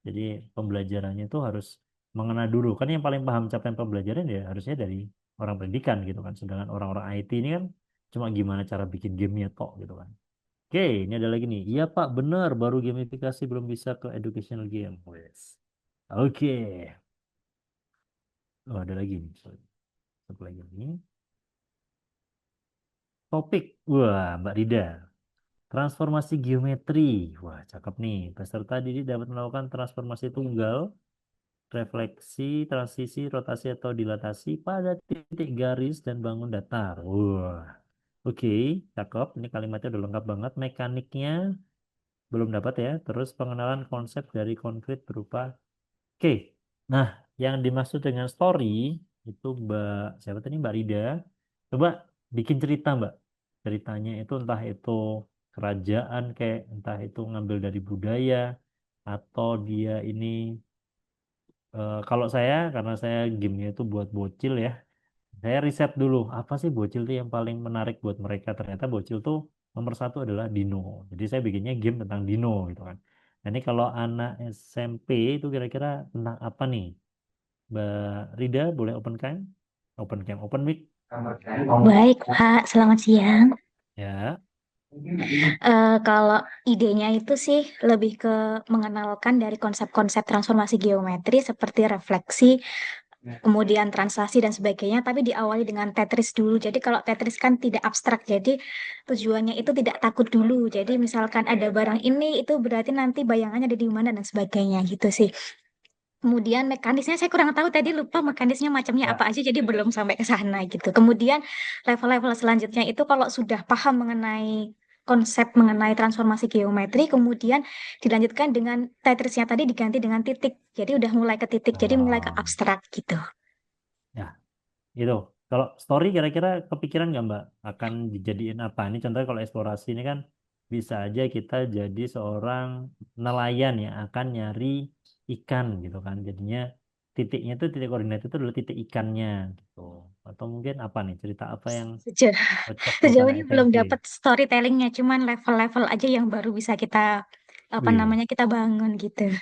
Jadi pembelajarannya itu harus mengena dulu. Kan yang paling paham capaian pembelajaran ya harusnya dari orang pendidikan gitu kan. Sedangkan orang-orang IT ini kan cuma gimana cara bikin gamenya tok gitu kan. Oke, ini ada lagi nih. Iya Pak, benar. Baru gamifikasi belum bisa ke educational game. Wes. Oke. Oh, ada lagi nih. Sorry. Satu lagi nih. Topik. Wah, Mbak Rida. Transformasi geometri. Wah, cakep nih. Peserta didik dapat melakukan transformasi tunggal, refleksi, transisi, rotasi atau dilatasi pada titik garis dan bangun datar. Wah, oke, cakep. Ini kalimatnya udah lengkap banget. Mekaniknya belum dapat ya. Terus pengenalan konsep dari konkret berupa. Oke, nah yang dimaksud dengan story itu Mbak siapa tadi Mbak Rida. Coba bikin cerita Mbak. Ceritanya itu entah itu kerajaan kayak entah itu ngambil dari budaya atau dia ini kalau saya karena saya gamenya itu buat bocil ya, saya riset dulu apa sih bocil tuh yang paling menarik buat mereka. Ternyata bocil tuh nomor satu adalah dino. Jadi saya bikinnya game tentang dino gitu kan. Nah, ini kalau anak SMP itu kira-kira tentang apa nih? Mbak Rida boleh open mic Baik, Pak. Selamat siang. ya. Kalau idenya itu sih lebih ke mengenalkan dari konsep-konsep transformasi geometri seperti refleksi, kemudian translasi dan sebagainya, tapi diawali dengan Tetris dulu. Jadi kalau Tetris kan tidak abstrak, jadi tujuannya itu tidak takut dulu. Jadi misalkan ada barang ini, itu berarti nanti bayangannya ada di mana dan sebagainya gitu sih. Kemudian mekanisnya saya kurang tahu tadi lupa mekanisnya macamnya apa aja jadi belum sampai ke sana gitu. Kemudian level-level selanjutnya itu kalau sudah paham mengenai konsep mengenai transformasi geometri kemudian dilanjutkan dengan Tetrisnya tadi diganti dengan titik. Jadi udah mulai ke titik jadi mulai ke abstrak gitu. Ya, gitu. Kalau story kira-kira kepikiran nggak Mbak akan dijadiin apa? Ini contohnya kalau eksplorasi ini kan bisa aja kita jadi seorang nelayan ya akan nyari ikan gitu kan. Jadinya titiknya itu titik koordinat itu adalah titik ikannya gitu. Atau mungkin apa nih cerita apa yang Sejauh, cocok buat sejauh anak ini belum SMP? dapat storytellingnya, cuman level-level aja yang baru bisa kita apa Wih. namanya kita bangun gitu.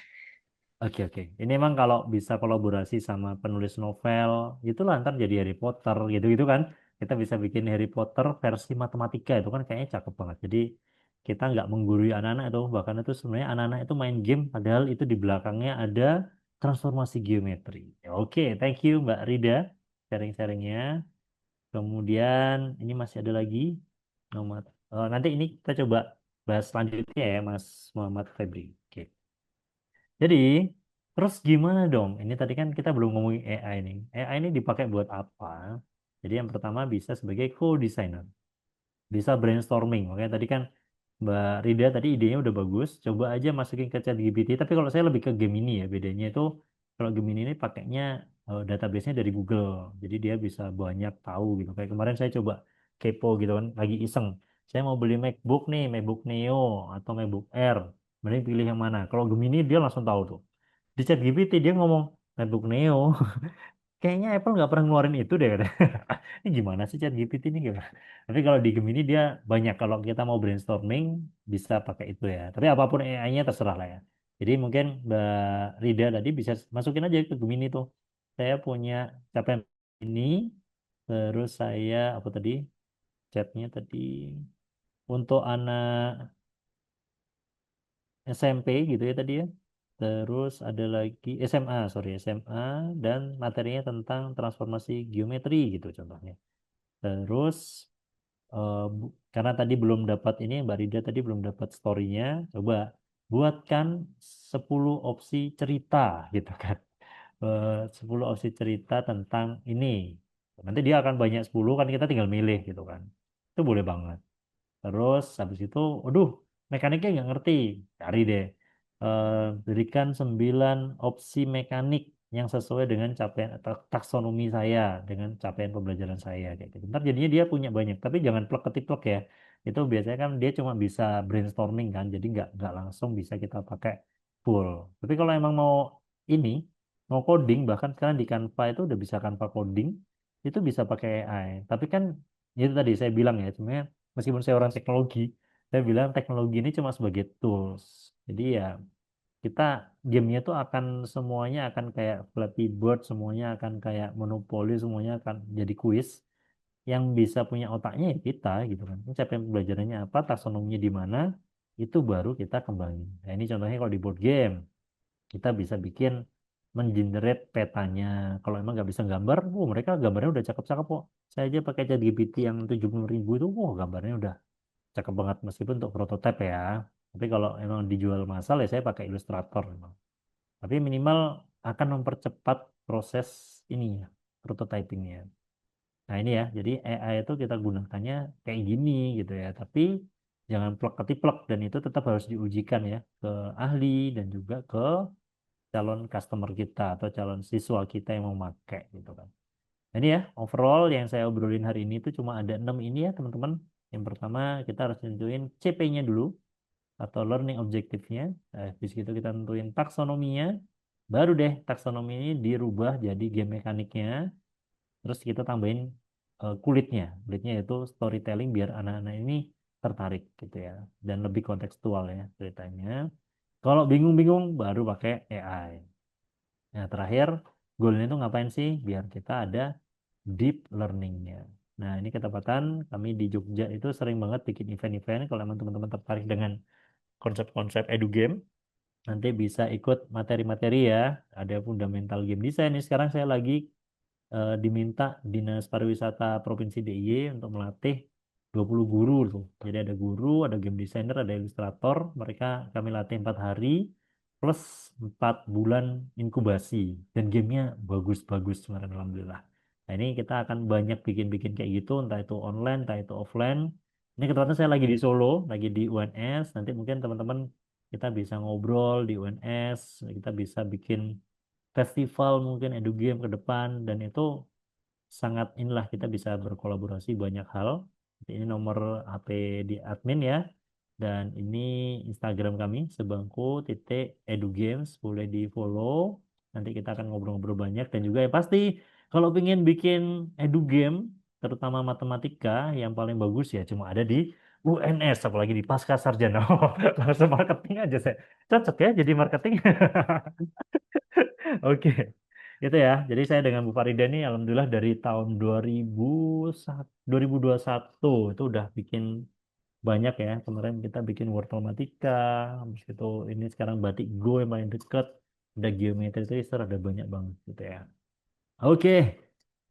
Oke. Ini emang kalau bisa kolaborasi sama penulis novel, itulah ntar jadi Harry Potter gitu-gitu kan. kita bisa bikin Harry Potter versi matematika, itu kan kayaknya cakep banget. Jadi kita nggak menggurui anak-anak itu, bahkan itu sebenarnya anak-anak itu main game padahal itu di belakangnya ada transformasi geometri. Oke, thank you Mbak Rida sharing-sharingnya. Kemudian ini masih ada lagi nomor nanti ini kita coba bahas selanjutnya ya Mas Muhammad Febri. Oke. Jadi terus gimana dong? Ini tadi kan kita belum ngomongin AI nih. AI ini dipakai buat apa? Jadi yang pertama bisa sebagai co-designer, bisa brainstorming. Oke, tadi kan Mbak Rida tadi idenya udah bagus. Coba aja masukin ke ChatGPT. Tapi kalau saya lebih ke Gemini ya. Bedanya itu kalau Gemini ini pakainya database-nya dari Google. Jadi dia bisa banyak tahu gitu. Kayak kemarin saya coba kepo gitu kan, lagi iseng. Saya mau beli MacBook nih, MacBook Neo atau MacBook Air. Mending pilih yang mana? Kalau Gemini dia langsung tahu tuh. Di ChatGPT dia ngomong MacBook Neo. Kayaknya Apple nggak pernah ngeluarin itu deh katanya. Ini gimana sih ChatGPT ini gimana? Tapi kalau di Gemini dia banyak, kalau kita mau brainstorming bisa pakai itu ya. Tapi apapun AI-nya terserah lah ya. Jadi mungkin Mbak Rida tadi bisa masukin aja ke Gemini tuh. Saya punya capaian ini, terus saya apa tadi? Chatnya tadi untuk anak SMP gitu ya tadi ya. Terus ada lagi SMA, sorry SMA, dan materinya tentang transformasi geometri gitu contohnya. Terus karena tadi belum dapat ini, Mbak Rida tadi belum dapat story-nya, coba buatkan 10 opsi cerita gitu kan. 10 opsi cerita tentang ini. Nanti dia akan banyak 10 kan, kita tinggal milih gitu kan. Itu boleh banget. Terus habis itu, aduh, mekaniknya nggak ngerti, cari deh. Berikan 9 opsi mekanik yang sesuai dengan capaian atau taksonomi saya, dengan capaian pembelajaran saya kayak gitu. Ntar jadinya dia punya banyak, tapi jangan plek ketiplek ya. Itu biasanya kan dia cuma bisa brainstorming kan, jadi nggak langsung bisa kita pakai full. Tapi kalau emang mau ini, mau coding, bahkan sekarang di Canva itu udah bisa Canva coding, itu bisa pakai AI. Tapi kan itu tadi saya bilang ya, sebenarnya meskipun saya orang teknologi, saya bilang teknologi ini cuma sebagai tools. Jadi ya kita gamenya tuh akan semuanya akan kayak Flappy Bird, semuanya akan kayak Monopoly, semuanya akan jadi kuis. Yang bisa punya otaknya ya kita gitu kan. Ini capaian pembelajarannya apa, taksonominya di mana, itu baru kita kembangin. Nah ini contohnya kalau di board game, kita bisa bikin mengenerate petanya. Kalau emang nggak bisa gambar, mereka gambarnya udah cakep-cakep kok. Saya aja pakai ChatGPT yang 70.000 itu, gambarnya udah cakep banget meskipun untuk prototipe ya. Tapi kalau emang dijual massal ya saya pakai Illustrator memang. Tapi minimal akan mempercepat proses ini ya, prototypingnya. Nah ini ya, jadi AI itu kita gunakannya kayak gini gitu ya. Tapi jangan plek ketiplek, dan itu tetap harus diujikan ya ke ahli dan juga ke calon customer kita atau calon siswa kita yang mau pakai gitu kan. Nah, ini ya, overall yang saya obrolin hari ini itu cuma ada 6 ini ya teman-teman. Yang pertama kita harus tentuin CP-nya dulu atau learning objective-nya. Nah, habis itu kita tentuin taksonominya. Baru deh taksonomi ini dirubah jadi game mekaniknya. Terus kita tambahin kulitnya. Kulitnya itu storytelling biar anak-anak ini tertarik gitu ya. Dan lebih kontekstual ya ceritanya. Kalau bingung-bingung baru pakai AI. Nah, terakhir goalnya itu ngapain sih? Biar kita ada deep learning-nya. Nah, ini ketepatan kami di Jogja itu sering banget bikin event-event. Kalau emang teman-teman tertarik dengan konsep-konsep edu game, nanti bisa ikut materi-materi ya. Ada fundamental game design. Ini sekarang saya lagi diminta Dinas Pariwisata Provinsi DIY untuk melatih 20 guru tuh. Jadi ada guru, ada game designer, ada ilustrator. Mereka kami latih 4 hari plus 4 bulan inkubasi. Dan gamenya bagus-bagus kemarin alhamdulillah. Nah ini kita akan banyak bikin-bikin kayak gitu, entah itu online, entah itu offline. Ini kebetulan saya lagi di Solo, lagi di UNS. Nanti mungkin teman-teman kita bisa ngobrol di UNS, kita bisa bikin festival mungkin edu game ke depan, dan itu sangat inilah kita bisa berkolaborasi banyak hal. Ini nomor HP di admin ya, dan ini Instagram kami sebangku.edugames, boleh di follow. Nanti kita akan ngobrol-ngobrol banyak, dan juga yang pasti kalau pengen bikin edu game terutama matematika yang paling bagus ya cuma ada di UNS, apalagi di Pasca Sarjana. Langsung marketing aja saya. Cocok ya jadi marketing. Oke. Itu ya. Jadi saya dengan Bu Farida ini alhamdulillah dari tahun 2021 itu udah bikin banyak ya. Kemarin kita bikin Wortelmatika, habis itu ini sekarang Batik Go yang paling deket, ada Geometry Tracer, ada banyak banget gitu ya. Oke,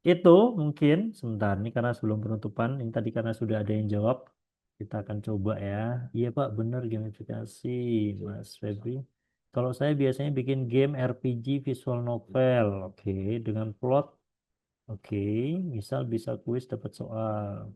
itu mungkin sebentar nih karena sebelum penutupan, ini tadi karena sudah ada yang jawab, kita akan coba ya. Iya Pak, benar gamifikasi, Mas Febri. Kalau saya biasanya bikin game RPG visual novel, oke, dengan plot, oke, misal bisa kuis dapat soal.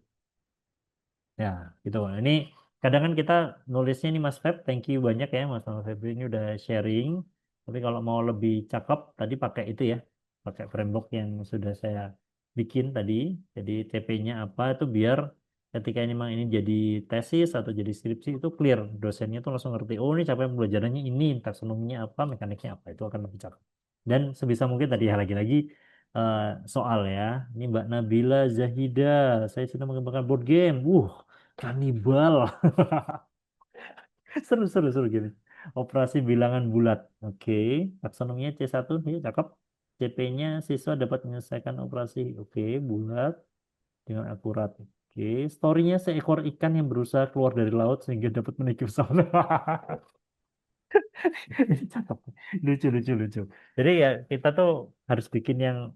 Ya, gitu. Ini kadang kan kita nulisnya nih Mas Feb, thank you banyak ya Mas Febri ini udah sharing. Tapi kalau mau lebih cakep, tadi pakai itu ya, pakai framework yang sudah saya bikin tadi. Jadi TP-nya apa itu biar ketika ini memang ini jadi tesis atau jadi skripsi itu clear, dosennya tuh langsung ngerti. Oh ini capaian pembelajarannya ini, taksonominya apa, mekaniknya apa, itu akan lebih cakep. Dan sebisa mungkin tadi ya lagi-lagi eh, soal ya. Ini Mbak Nabila Zahida, saya sedang mengembangkan board game. Kanibal. Seru, seru, seru gini. Operasi bilangan bulat. Oke. Taksonominya C1, ya cakep. CP-nya siswa dapat menyelesaikan operasi. Oke, bulat dengan akurat. Oke. Story-nya seekor ikan yang berusaha keluar dari laut sehingga dapat menaiki pesawat. Ini cakep. Lucu, lucu, lucu. Jadi ya kita tuh harus bikin yang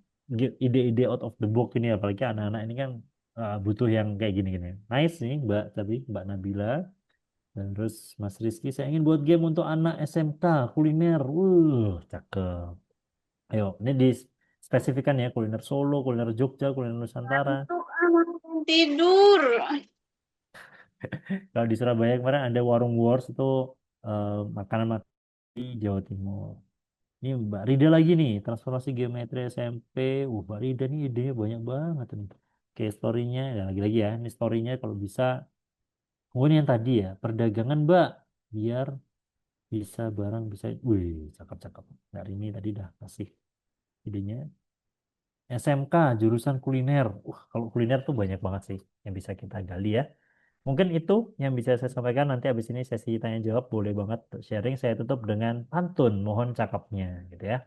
ide-ide out of the box ini. Apalagi anak-anak ini kan butuh yang kayak gini-gini. Nice nih Mbak, tapi Mbak Nabila. Terus Mas Rizky, saya ingin buat game untuk anak SMK kuliner. Cakep. Ayo, ini dispesifikan ya kuliner Solo, kuliner Jogja, kuliner Nusantara. Tidur. Kalau di Surabaya kemarin ada Warung Wars itu makanan di Jawa Timur. Ini Mbak Rida lagi nih, transformasi geometri SMP. Mbak Rida nih idenya banyak banget nih. Oke, story-nya, ya lagi-lagi ya, ini story-nya kalau bisa. Oh, ini yang tadi ya, perdagangan Mbak. Biar bisa barang bisa cakep-cakep dari ini tadi dah kasih idenya SMK jurusan kuliner. Kalau kuliner tuh banyak banget sih yang bisa kita gali ya. Mungkin itu yang bisa saya sampaikan. Nanti habis ini sesi tanya jawab boleh banget sharing. Saya tutup dengan pantun mohon cakepnya gitu ya.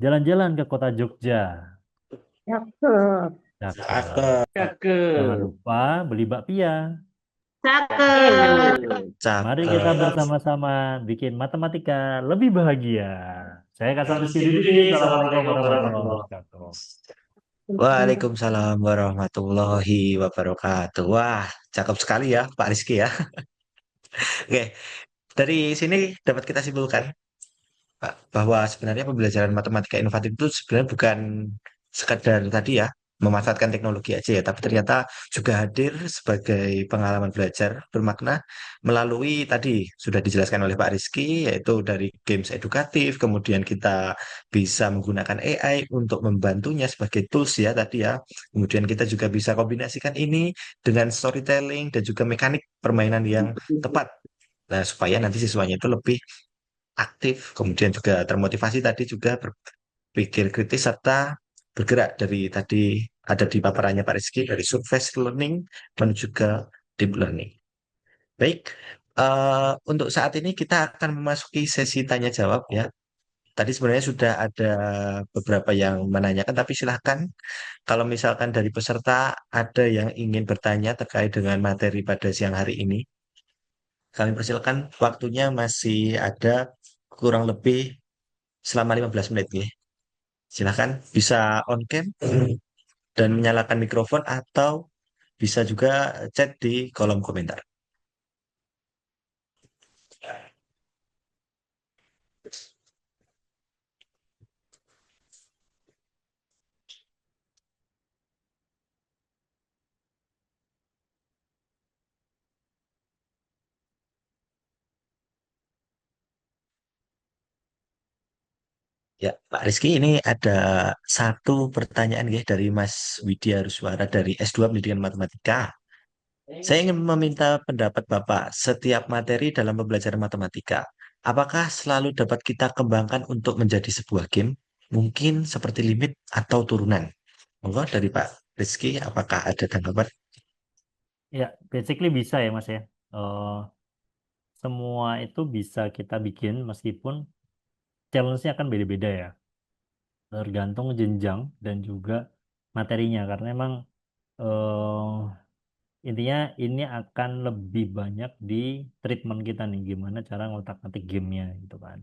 Jalan-jalan ke kota Jogja. Cakep. Cakep. Jangan lupa beli bakpia. Cakep. Mari kita bersama-sama bikin matematika lebih bahagia. Saya Kasar Rizky Didi. Assalamualaikum warahmatullahi wabarakatuh. Waalaikumsalam warahmatullahi wabarakatuh. Wah, cakep sekali ya Pak Rizky ya. Oke, dari sini dapat kita simpulkan Pak, bahwa sebenarnya pembelajaran matematika inovatif itu sebenarnya bukan sekadar tadi ya, memanfaatkan teknologi aja ya, tapi ternyata juga hadir sebagai pengalaman belajar bermakna melalui tadi sudah dijelaskan oleh Pak Rizky, yaitu dari games edukatif, kemudian kita bisa menggunakan AI untuk membantunya sebagai tools ya tadi ya, kemudian kita juga bisa kombinasikan ini dengan storytelling dan juga mekanik permainan yang tepat. Nah, supaya nanti siswanya itu lebih aktif, kemudian juga termotivasi tadi juga berpikir kritis serta bergerak dari tadi ada di paparannya Pak Rizky dari surface learning menuju ke deep learning. Baik, untuk saat ini kita akan memasuki sesi tanya jawab ya. Tadi sebenarnya sudah ada beberapa yang menanyakan, tapi silahkan kalau misalkan dari peserta ada yang ingin bertanya terkait dengan materi pada siang hari ini, kami persilakan waktunya masih ada kurang lebih selama 15 menit ya. Silakan bisa on cam dan menyalakan mikrofon atau bisa juga chat di kolom komentar. Ya, Pak Rizky, ini ada satu pertanyaan ya dari Mas Widya Ruswara dari S2 Pendidikan Matematika. Saya ingin meminta pendapat Bapak, setiap materi dalam pembelajaran matematika, apakah selalu dapat kita kembangkan untuk menjadi sebuah game? Mungkin seperti limit atau turunan. Monggo dari Pak Rizky, apakah ada tanggapan? Ya, basically bisa ya Mas ya. Eh, semua itu bisa kita bikin meskipun challenge-nya akan beda-beda ya. tergantung jenjang dan juga materinya karena emang eh, intinya ini akan lebih banyak di treatment kita nih gimana cara ngotak-ngatik gamenya gitu kan.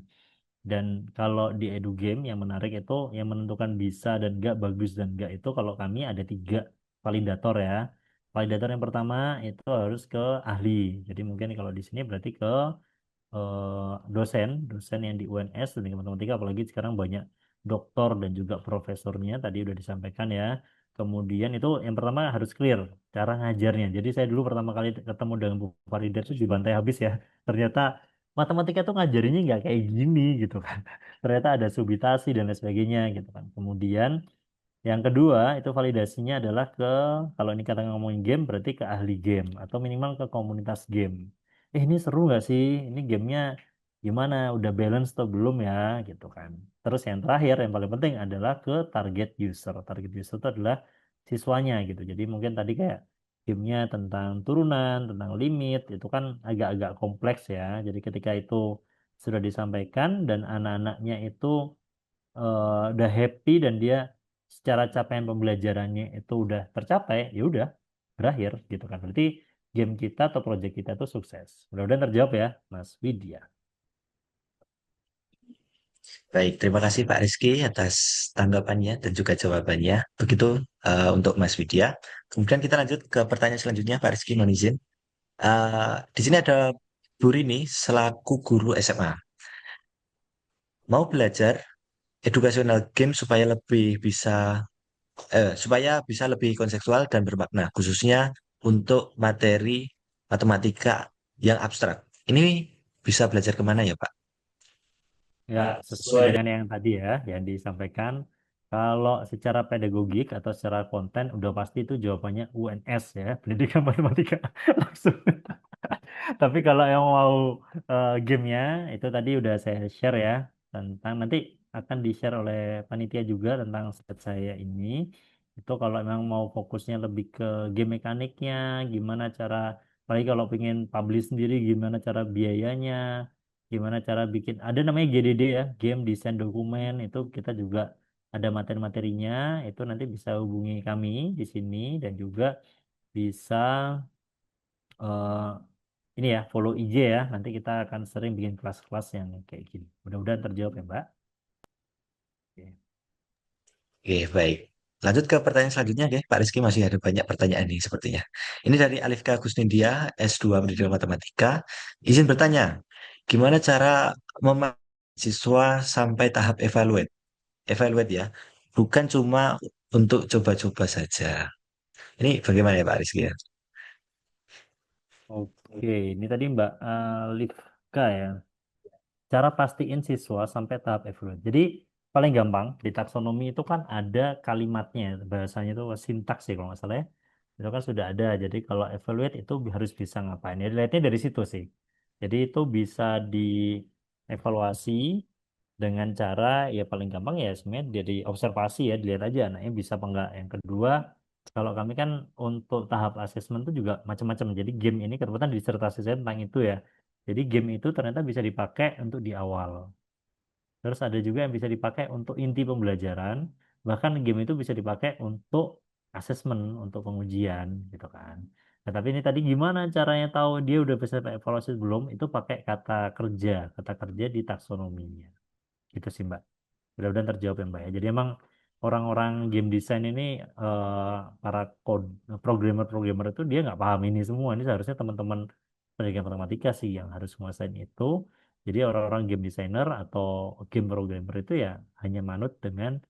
Dan kalau di edu game yang menarik itu yang menentukan bisa dan enggak, bagus dan enggak itu kalau kami ada 3 validator ya. Validator yang pertama itu harus ke ahli. Jadi mungkin kalau di sini berarti ke dosen yang di UNS dan matematika, apalagi sekarang banyak doktor dan juga profesornya tadi udah disampaikan ya. Kemudian itu yang pertama harus clear cara ngajarnya. Jadi saya dulu pertama kali ketemu dengan Bu Farida itu dibantai habis ya. Ternyata matematika tuh ngajarinnya nggak kayak gini gitu kan. Ternyata ada subitasi dan lain sebagainya gitu kan. Kemudian yang kedua itu validasinya adalah ke kalau ini kata ngomongin game berarti ke ahli game atau minimal ke komunitas game. Ini seru nggak sih? Ini gamenya gimana? Udah balance atau belum ya? Gitu kan. Terus yang terakhir yang paling penting adalah ke target user. Target user itu adalah siswanya gitu. Jadi mungkin tadi kayak gamenya tentang turunan, tentang limit itu kan agak-agak kompleks ya. Jadi ketika itu sudah disampaikan dan anak-anaknya itu udah happy dan dia secara capaian pembelajarannya itu udah tercapai, ya udah berakhir gitu kan. Berarti game kita atau project kita itu sukses. Mudah-mudahan terjawab ya, Mas Widya. Baik, terima kasih Pak Rizky atas tanggapannya dan juga jawabannya. Begitu untuk Mas Widya. Kemudian kita lanjut ke pertanyaan selanjutnya, Pak Rizky, mohon izin. Di sini ada Bu Rini selaku guru SMA. Mau belajar educational game supaya bisa lebih konseptual dan bermakna, khususnya untuk materi matematika yang abstrak. Ini bisa belajar kemana ya, Pak? Ya, sesuai dengan yang tadi ya, yang disampaikan. Kalau secara pedagogik atau secara konten, udah pasti itu jawabannya UNS ya, Pendidikan Matematika langsung. Tapi kalau yang mau gamenya, itu tadi udah saya share ya, tentang nanti akan di-share oleh panitia juga tentang slide saya ini. Itu kalau memang mau fokusnya lebih ke game mekaniknya, gimana cara, apalagi kalau pengen publish sendiri, gimana cara biayanya, gimana cara bikin ada namanya GDD ya, game desain dokumen, itu kita juga ada materi-materinya, itu nanti bisa hubungi kami di sini dan juga bisa eh, ini ya follow IG ya, nanti kita akan sering bikin kelas-kelas yang kayak gini. Mudah-mudahan terjawab ya Mbak. Oke. Oke, baik. Lanjut ke pertanyaan selanjutnya, oke. Pak Rizky masih ada banyak pertanyaan nih sepertinya. Ini dari Alifka Gusnindia, S2 Pendidikan Matematika. Izin bertanya, gimana cara memastikan siswa sampai tahap evaluate? Evaluate ya, bukan cuma untuk coba-coba saja. Ini bagaimana ya Pak Rizky ya? Oke, ini tadi Mbak Alifka ya. Cara pastiin siswa sampai tahap evaluate. Jadi paling gampang di taksonomi itu kan ada kalimatnya, bahasanya itu sintaks ya kalau nggak salah ya. Itu kan sudah ada. Jadi kalau evaluate itu harus bisa ngapain? Ya dilihatnya dari situ sih. Jadi itu bisa dievaluasi dengan cara ya paling gampang ya sebenarnya dari observasi ya, dilihat aja anaknya bisa apa enggak. Yang kedua, kalau kami kan untuk tahap asesmen itu juga macam-macam. Jadi game ini kebetulan di disertasi saya tentang itu ya. Jadi game itu ternyata bisa dipakai untuk di awal. Terus ada juga yang bisa dipakai untuk inti pembelajaran. Bahkan game itu bisa dipakai untuk asesmen, untuk pengujian gitu kan. Nah, tapi ini tadi gimana caranya tahu dia udah bisa evaluasi belum? Itu pakai kata kerja di taksonominya. Gitu sih Mbak. Mudah-mudahan terjawab ya Mbak ya. Jadi emang orang-orang game design ini para programmer-programmer itu dia nggak paham ini semua. Ini seharusnya teman-teman pendidikan matematika sih yang harus menguasain itu. Jadi orang-orang game designer atau game programmer itu ya hanya manut dengan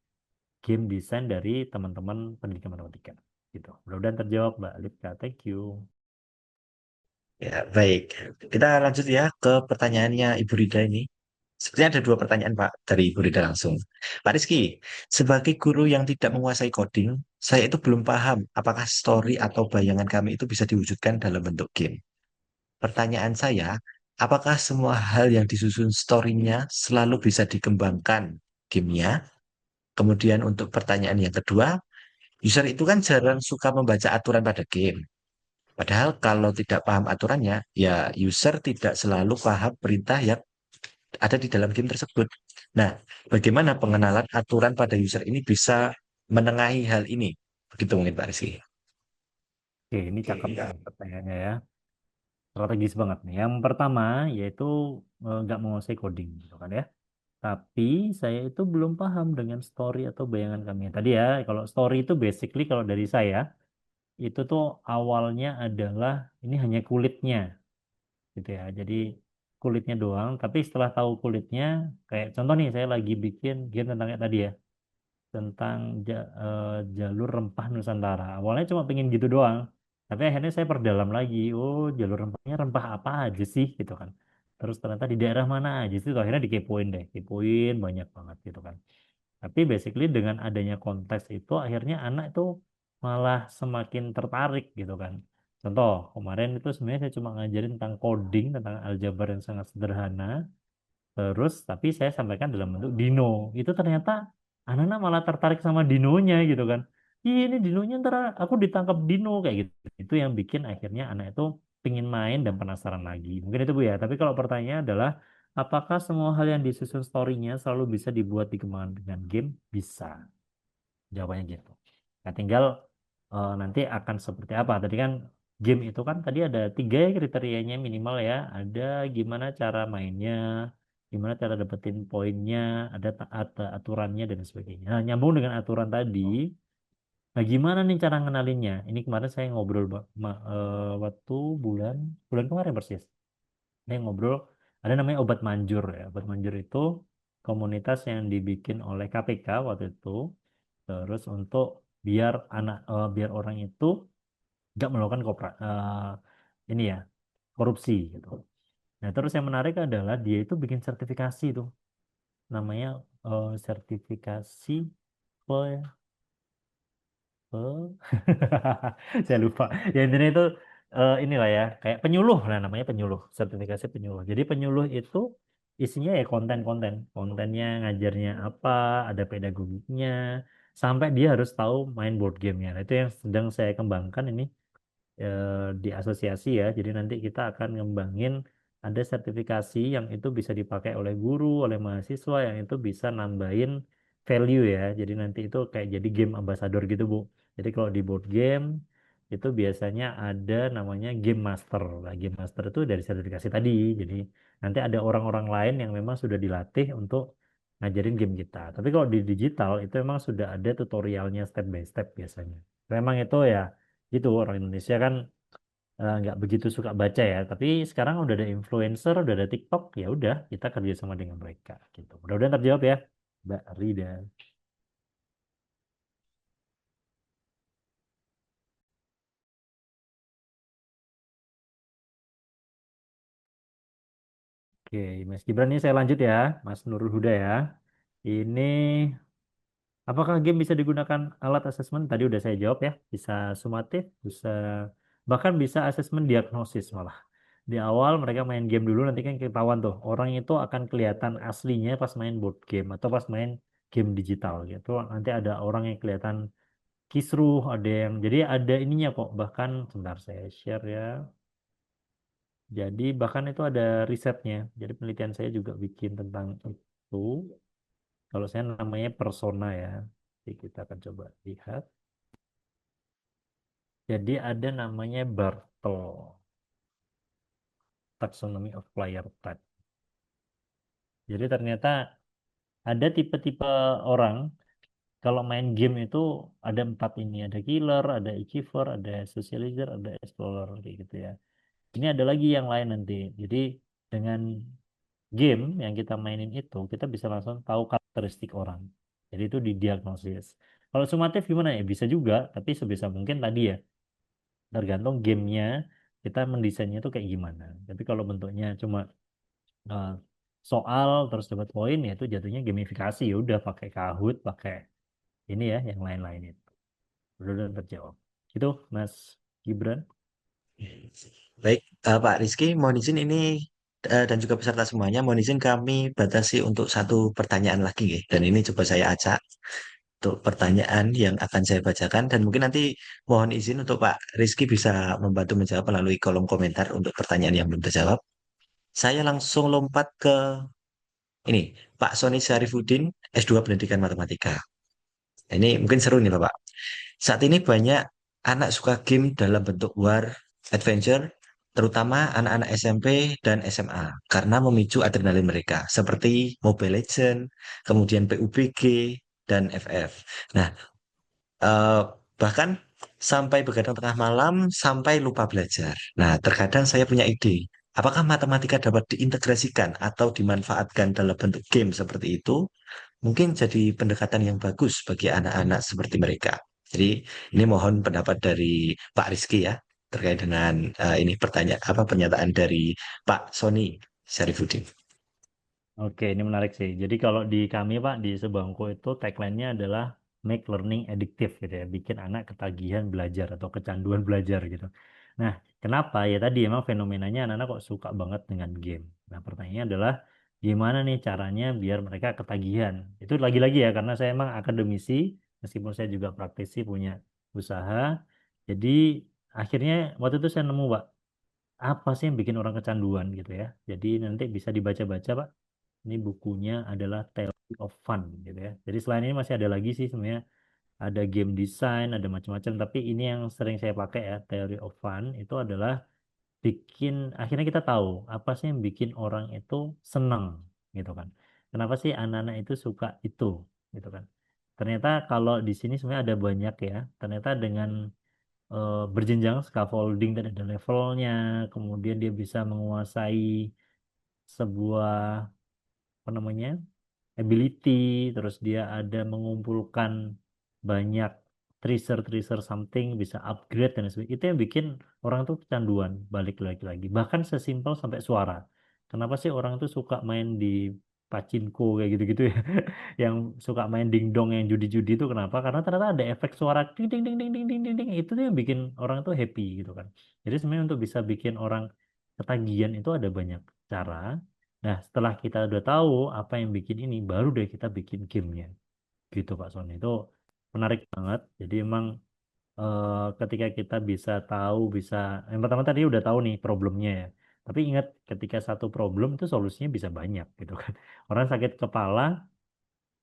game design dari teman-teman pendidikan matematika. Gitu. Mudah-mudahan terjawab Mbak Lipka. Thank you. Ya, baik. Kita lanjut ya ke pertanyaannya Ibu Rida ini. Sepertinya ada 2 pertanyaan, Pak, dari Ibu Rida langsung. Pak Rizky, sebagai guru yang tidak menguasai coding, saya itu belum paham apakah story atau bayangan kami itu bisa diwujudkan dalam bentuk game. Pertanyaan saya, apakah semua hal yang disusun story-nya selalu bisa dikembangkan gamenya? Kemudian untuk pertanyaan yang kedua, user itu kan jarang suka membaca aturan pada game. Padahal kalau tidak paham aturannya, ya user tidak selalu paham perintah yang ada di dalam game tersebut. Nah, bagaimana pengenalan aturan pada user ini bisa menengahi hal ini? Begitu mungkin Pak Rizky. Oke, ini cakep pertanyaannya ya. Strategis banget nih. Yang pertama yaitu nggak menguasai coding gitu kan ya. Tapi saya itu belum paham dengan story atau bayangan kami. Tadi ya, kalau story itu basically kalau dari saya itu tuh awalnya adalah ini hanya kulitnya gitu ya. Jadi kulitnya doang. Tapi setelah tahu kulitnya, kayak contoh nih saya lagi bikin game tentang kayak tadi ya, tentang jalur rempah Nusantara. Awalnya cuma pengen gitu doang. Tapi akhirnya saya perdalam lagi. Oh, jalur rempahnya rempah apa aja sih gitu kan. Terus ternyata di daerah mana aja sih. Tuh, akhirnya dikepoin deh. Kepoin banyak banget gitu kan. Tapi basically dengan adanya kontes itu akhirnya anak itu malah semakin tertarik gitu kan. Contoh, kemarin itu sebenarnya saya cuma ngajarin tentang coding, tentang aljabar yang sangat sederhana. Terus, tapi saya sampaikan dalam bentuk Dino. Itu ternyata anak-anak malah tertarik sama Dinonya gitu kan. Ih, ini Dinonya ntar aku ditangkap Dino kayak gitu. Itu yang bikin akhirnya anak itu pingin main dan penasaran lagi. Mungkin itu Bu ya. Tapi kalau pertanyaannya adalah, apakah semua hal yang disusun story-nya selalu bisa dibuat dikembangkan dengan game? Bisa. Jawabannya gitu. Nah, tinggal nanti akan seperti apa. Tadi kan game itu kan tadi ada 3 ya kriterianya minimal ya. Ada gimana cara mainnya, gimana cara dapetin poinnya, ada aturannya dan sebagainya. Nah, nyambung dengan aturan tadi. Nah, gimana nih cara ngenalinnya? Ini kemarin saya ngobrol waktu bulan bulan kemarin persis. Saya ngobrol ada namanya Obat Manjur ya. Obat Manjur itu komunitas yang dibikin oleh KPK waktu itu. Terus untuk biar orang itu nggak melakukan ini ya korupsi gitu. Nah, terus yang menarik adalah dia itu bikin sertifikasi tuh, namanya sertifikasi saya lupa. Ya intinya itu inilah ya, kayak penyuluh lah namanya penyuluh, sertifikasi penyuluh. Jadi penyuluh itu isinya ya kontennya ngajarnya apa, ada pedagogiknya, sampai dia harus tahu main board gamenya. Nah, itu yang sedang saya kembangkan ini di asosiasi ya. Jadi nanti kita akan ngembangin ada sertifikasi yang itu bisa dipakai oleh guru, oleh mahasiswa yang itu bisa nambahin value ya. Jadi nanti itu kayak jadi game ambassador gitu Bu. Jadi kalau di board game itu biasanya ada namanya game master. Nah, game master itu dari sertifikasi tadi. Jadi nanti ada orang-orang lain yang memang sudah dilatih untuk ngajarin game kita. Tapi kalau di digital itu memang sudah ada tutorialnya step by step biasanya. Memang itu ya gitu orang Indonesia kan nggak begitu suka baca ya. Tapi sekarang udah ada influencer, udah ada TikTok, ya udah kita kerja sama dengan mereka gitu. Mudah-mudahan terjawab ya, Mbak Rida. Oke, Mas Gibran ini saya lanjut ya, Mas Nurul Huda ya. Ini apakah game bisa digunakan alat asesmen? Tadi udah saya jawab ya, bisa sumatif, bisa bahkan bisa asesmen diagnosis malah. Di awal mereka main game dulu nanti kan ketahuan tuh orang itu akan kelihatan aslinya pas main board game atau pas main game digital gitu. Nanti ada orang yang kelihatan kisruh, ada yang jadi ada ininya kok. Bahkan sebentar saya share ya. Jadi bahkan itu ada risetnya. Jadi penelitian saya juga bikin tentang itu. Kalau saya namanya persona ya. Jadi kita akan coba lihat. Jadi ada namanya Bartle, Taxonomy of Player Type. Jadi ternyata ada tipe-tipe orang kalau main game itu ada 4 ini, ada killer, ada achiever, ada socializer, ada explorer kayak gitu ya. Ini ada lagi yang lain nanti. Jadi dengan game yang kita mainin itu kita bisa langsung tahu karakteristik orang. Jadi itu didiagnosis. Kalau sumatif gimana ya? Bisa juga, tapi sebisa mungkin tadi ya tergantung gamenya kita mendesainnya itu kayak gimana. Tapi kalau bentuknya cuma eh, soal terus dapat poin ya itu jatuhnya gamifikasi ya udah pakai Kahoot, pakai ini ya yang lain-lain itu. Udah terjawab. Itu Mas Gibran. Baik, Pak Rizky, mohon izin ini dan juga peserta semuanya, mohon izin kami batasi untuk 1 pertanyaan lagi ya. Dan ini coba saya acak untuk pertanyaan yang akan saya bacakan dan mungkin nanti mohon izin untuk Pak Rizky bisa membantu menjawab melalui kolom komentar untuk pertanyaan yang belum terjawab. Saya langsung lompat ke Ini Pak Soni Syarifudin, S2 Pendidikan Matematika. Ini mungkin seru nih Bapak. Saat ini banyak anak suka game dalam bentuk war, adventure, terutama anak-anak SMP dan SMA, karena memicu adrenalin mereka, seperti Mobile Legends, kemudian PUBG, dan FF. Nah, eh, bahkan sampai begadang tengah malam, sampai lupa belajar. Nah, terkadang saya punya ide, apakah matematika dapat diintegrasikan atau dimanfaatkan dalam bentuk game seperti itu? Mungkin jadi pendekatan yang bagus bagi anak-anak seperti mereka. Jadi ini mohon pendapat dari Pak Rizky ya terkait dengan ini pertanyaan apa pernyataan dari Pak Soni Syarifudin. Oke, ini menarik sih. Jadi kalau di kami Pak, di Sebangku itu tagline-nya adalah make learning addictive gitu ya, bikin anak ketagihan belajar atau kecanduan belajar gitu. Nah, kenapa? Ya tadi emang fenomenanya anak-anak kok suka banget dengan game. Nah, pertanyaannya adalah gimana nih caranya biar mereka ketagihan? Itu lagi-lagi ya, karena saya emang akademisi, meskipun saya juga praktisi punya usaha. Jadi akhirnya waktu itu saya nemu Pak, apa sih yang bikin orang kecanduan gitu ya. Jadi nanti bisa dibaca-baca Pak. Ini bukunya adalah Theory of Fun gitu ya. Jadi selain ini masih ada lagi sih sebenarnya, ada game design, ada macam-macam. Tapi ini yang sering saya pakai ya, Theory of Fun itu adalah bikin akhirnya kita tahu apa sih yang bikin orang itu senang gitu kan. Kenapa sih anak-anak itu suka itu gitu kan. Ternyata kalau di sini sebenarnya ada banyak ya. Ternyata dengan berjenjang scaffolding dan ada levelnya, kemudian dia bisa menguasai sebuah apa namanya ability, terus dia ada mengumpulkan banyak treasure something, bisa upgrade dan sebagainya. Itu yang bikin orang tuh kecanduan, balik lagi. Bahkan sesimpel sampai suara. Kenapa sih orang tuh suka main di pachinko kayak gitu-gitu ya? Yang suka main dingdong yang judi-judi itu kenapa? Karena ternyata ada efek suara ding ding ding ding ding ding ding ding. Itu tuh yang bikin orang tuh happy gitu kan. Jadi sebenarnya untuk bisa bikin orang ketagihan itu ada banyak cara. Nah, setelah kita udah tahu apa yang bikin ini, baru deh kita bikin gamenya. Gitu Pak Sony. Itu menarik banget. Jadi emang ketika kita bisa tahu, yang pertama tadi udah tahu nih problemnya ya. Tapi ingat ketika satu problem itu solusinya bisa banyak gitu kan. Orang sakit kepala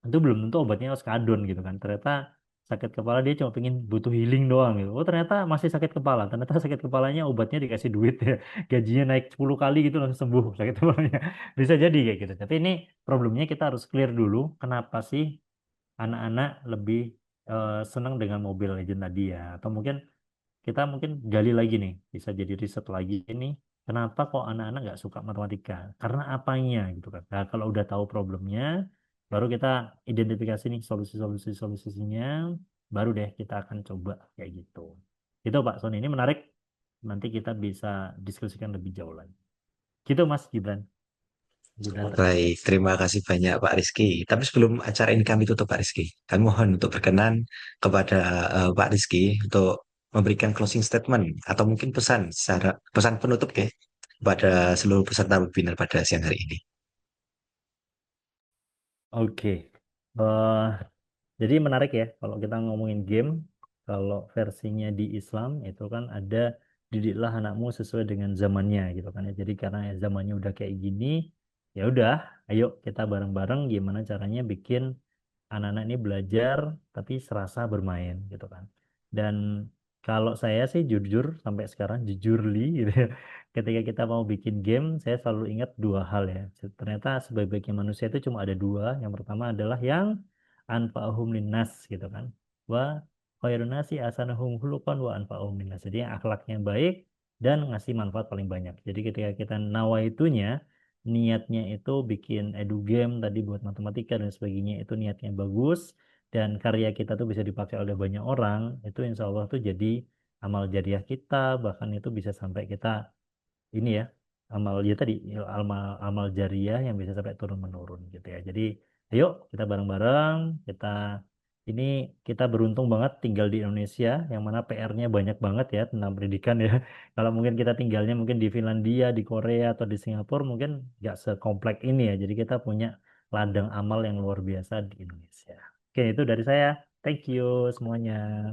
itu belum tentu obatnya oskadon gitu kan. Ternyata sakit kepala dia cuma pengen butuh healing doang gitu. Oh ternyata masih sakit kepala. Ternyata sakit kepalanya obatnya dikasih duit ya. Gajinya naik 10 kali gitu langsung sembuh sakit kepalanya. Bisa jadi kayak gitu. Tapi ini problemnya kita harus clear dulu. Kenapa sih anak-anak lebih senang dengan Mobile Legends tadi ya? Atau mungkin kita mungkin gali lagi nih. Bisa jadi riset lagi ini. Kenapa kok anak-anak nggak suka matematika? Karena apanya gitu kan. Nah, kalau udah tahu problemnya, baru kita identifikasi nih solusinya, baru deh kita akan coba kayak gitu. Itu Pak Sony, ini menarik. Nanti kita bisa diskusikan lebih jauh lagi. Gitu Mas Gibran. Baik, terima kasih banyak Pak Rizky. Tapi sebelum acara ini kami tutup Pak Rizky, kami mohon untuk berkenan kepada Pak Rizky untuk memberikan closing statement atau mungkin pesan penutup ya kepada seluruh peserta webinar pada siang hari ini. Oke. Eh, Jadi menarik ya kalau kita ngomongin game, kalau versinya di Islam itu kan ada didiklah anakmu sesuai dengan zamannya gitu kan ya. Jadi karena zamannya udah kayak gini, ya udah, ayo kita bareng-bareng gimana caranya bikin anak-anak ini belajar tapi serasa bermain gitu kan. Dan kalau saya sih jujur sampai sekarang jujurly gitu ya. Ketika kita mau bikin game, saya selalu ingat dua hal ya. Ternyata sebaik-baiknya manusia itu cuma ada dua. Yang pertama adalah yang anfa'uhum linnas gitu kan. Wa khairun nasi asanahum khuluqan wa anfa'uhum linnas. Jadi yang akhlaknya baik dan ngasih manfaat paling banyak. Jadi ketika kita nawaitunya, niatnya itu bikin edu game tadi buat matematika dan sebagainya itu niatnya bagus dan karya kita tuh bisa dipakai oleh banyak orang, itu insya Allah tuh jadi amal jariah kita, bahkan itu bisa sampai kita ini ya amal ya tadi amal amal jariah yang bisa sampai turun menurun gitu ya. Jadi ayo kita bareng-bareng kita ini kita beruntung banget tinggal di Indonesia yang mana PR-nya banyak banget ya tentang pendidikan ya. Kalau mungkin kita tinggalnya mungkin di Finlandia, di Korea atau di Singapura mungkin nggak sekompleks ini ya. Jadi kita punya ladang amal yang luar biasa di Indonesia. Oke, itu dari saya. Thank you semuanya.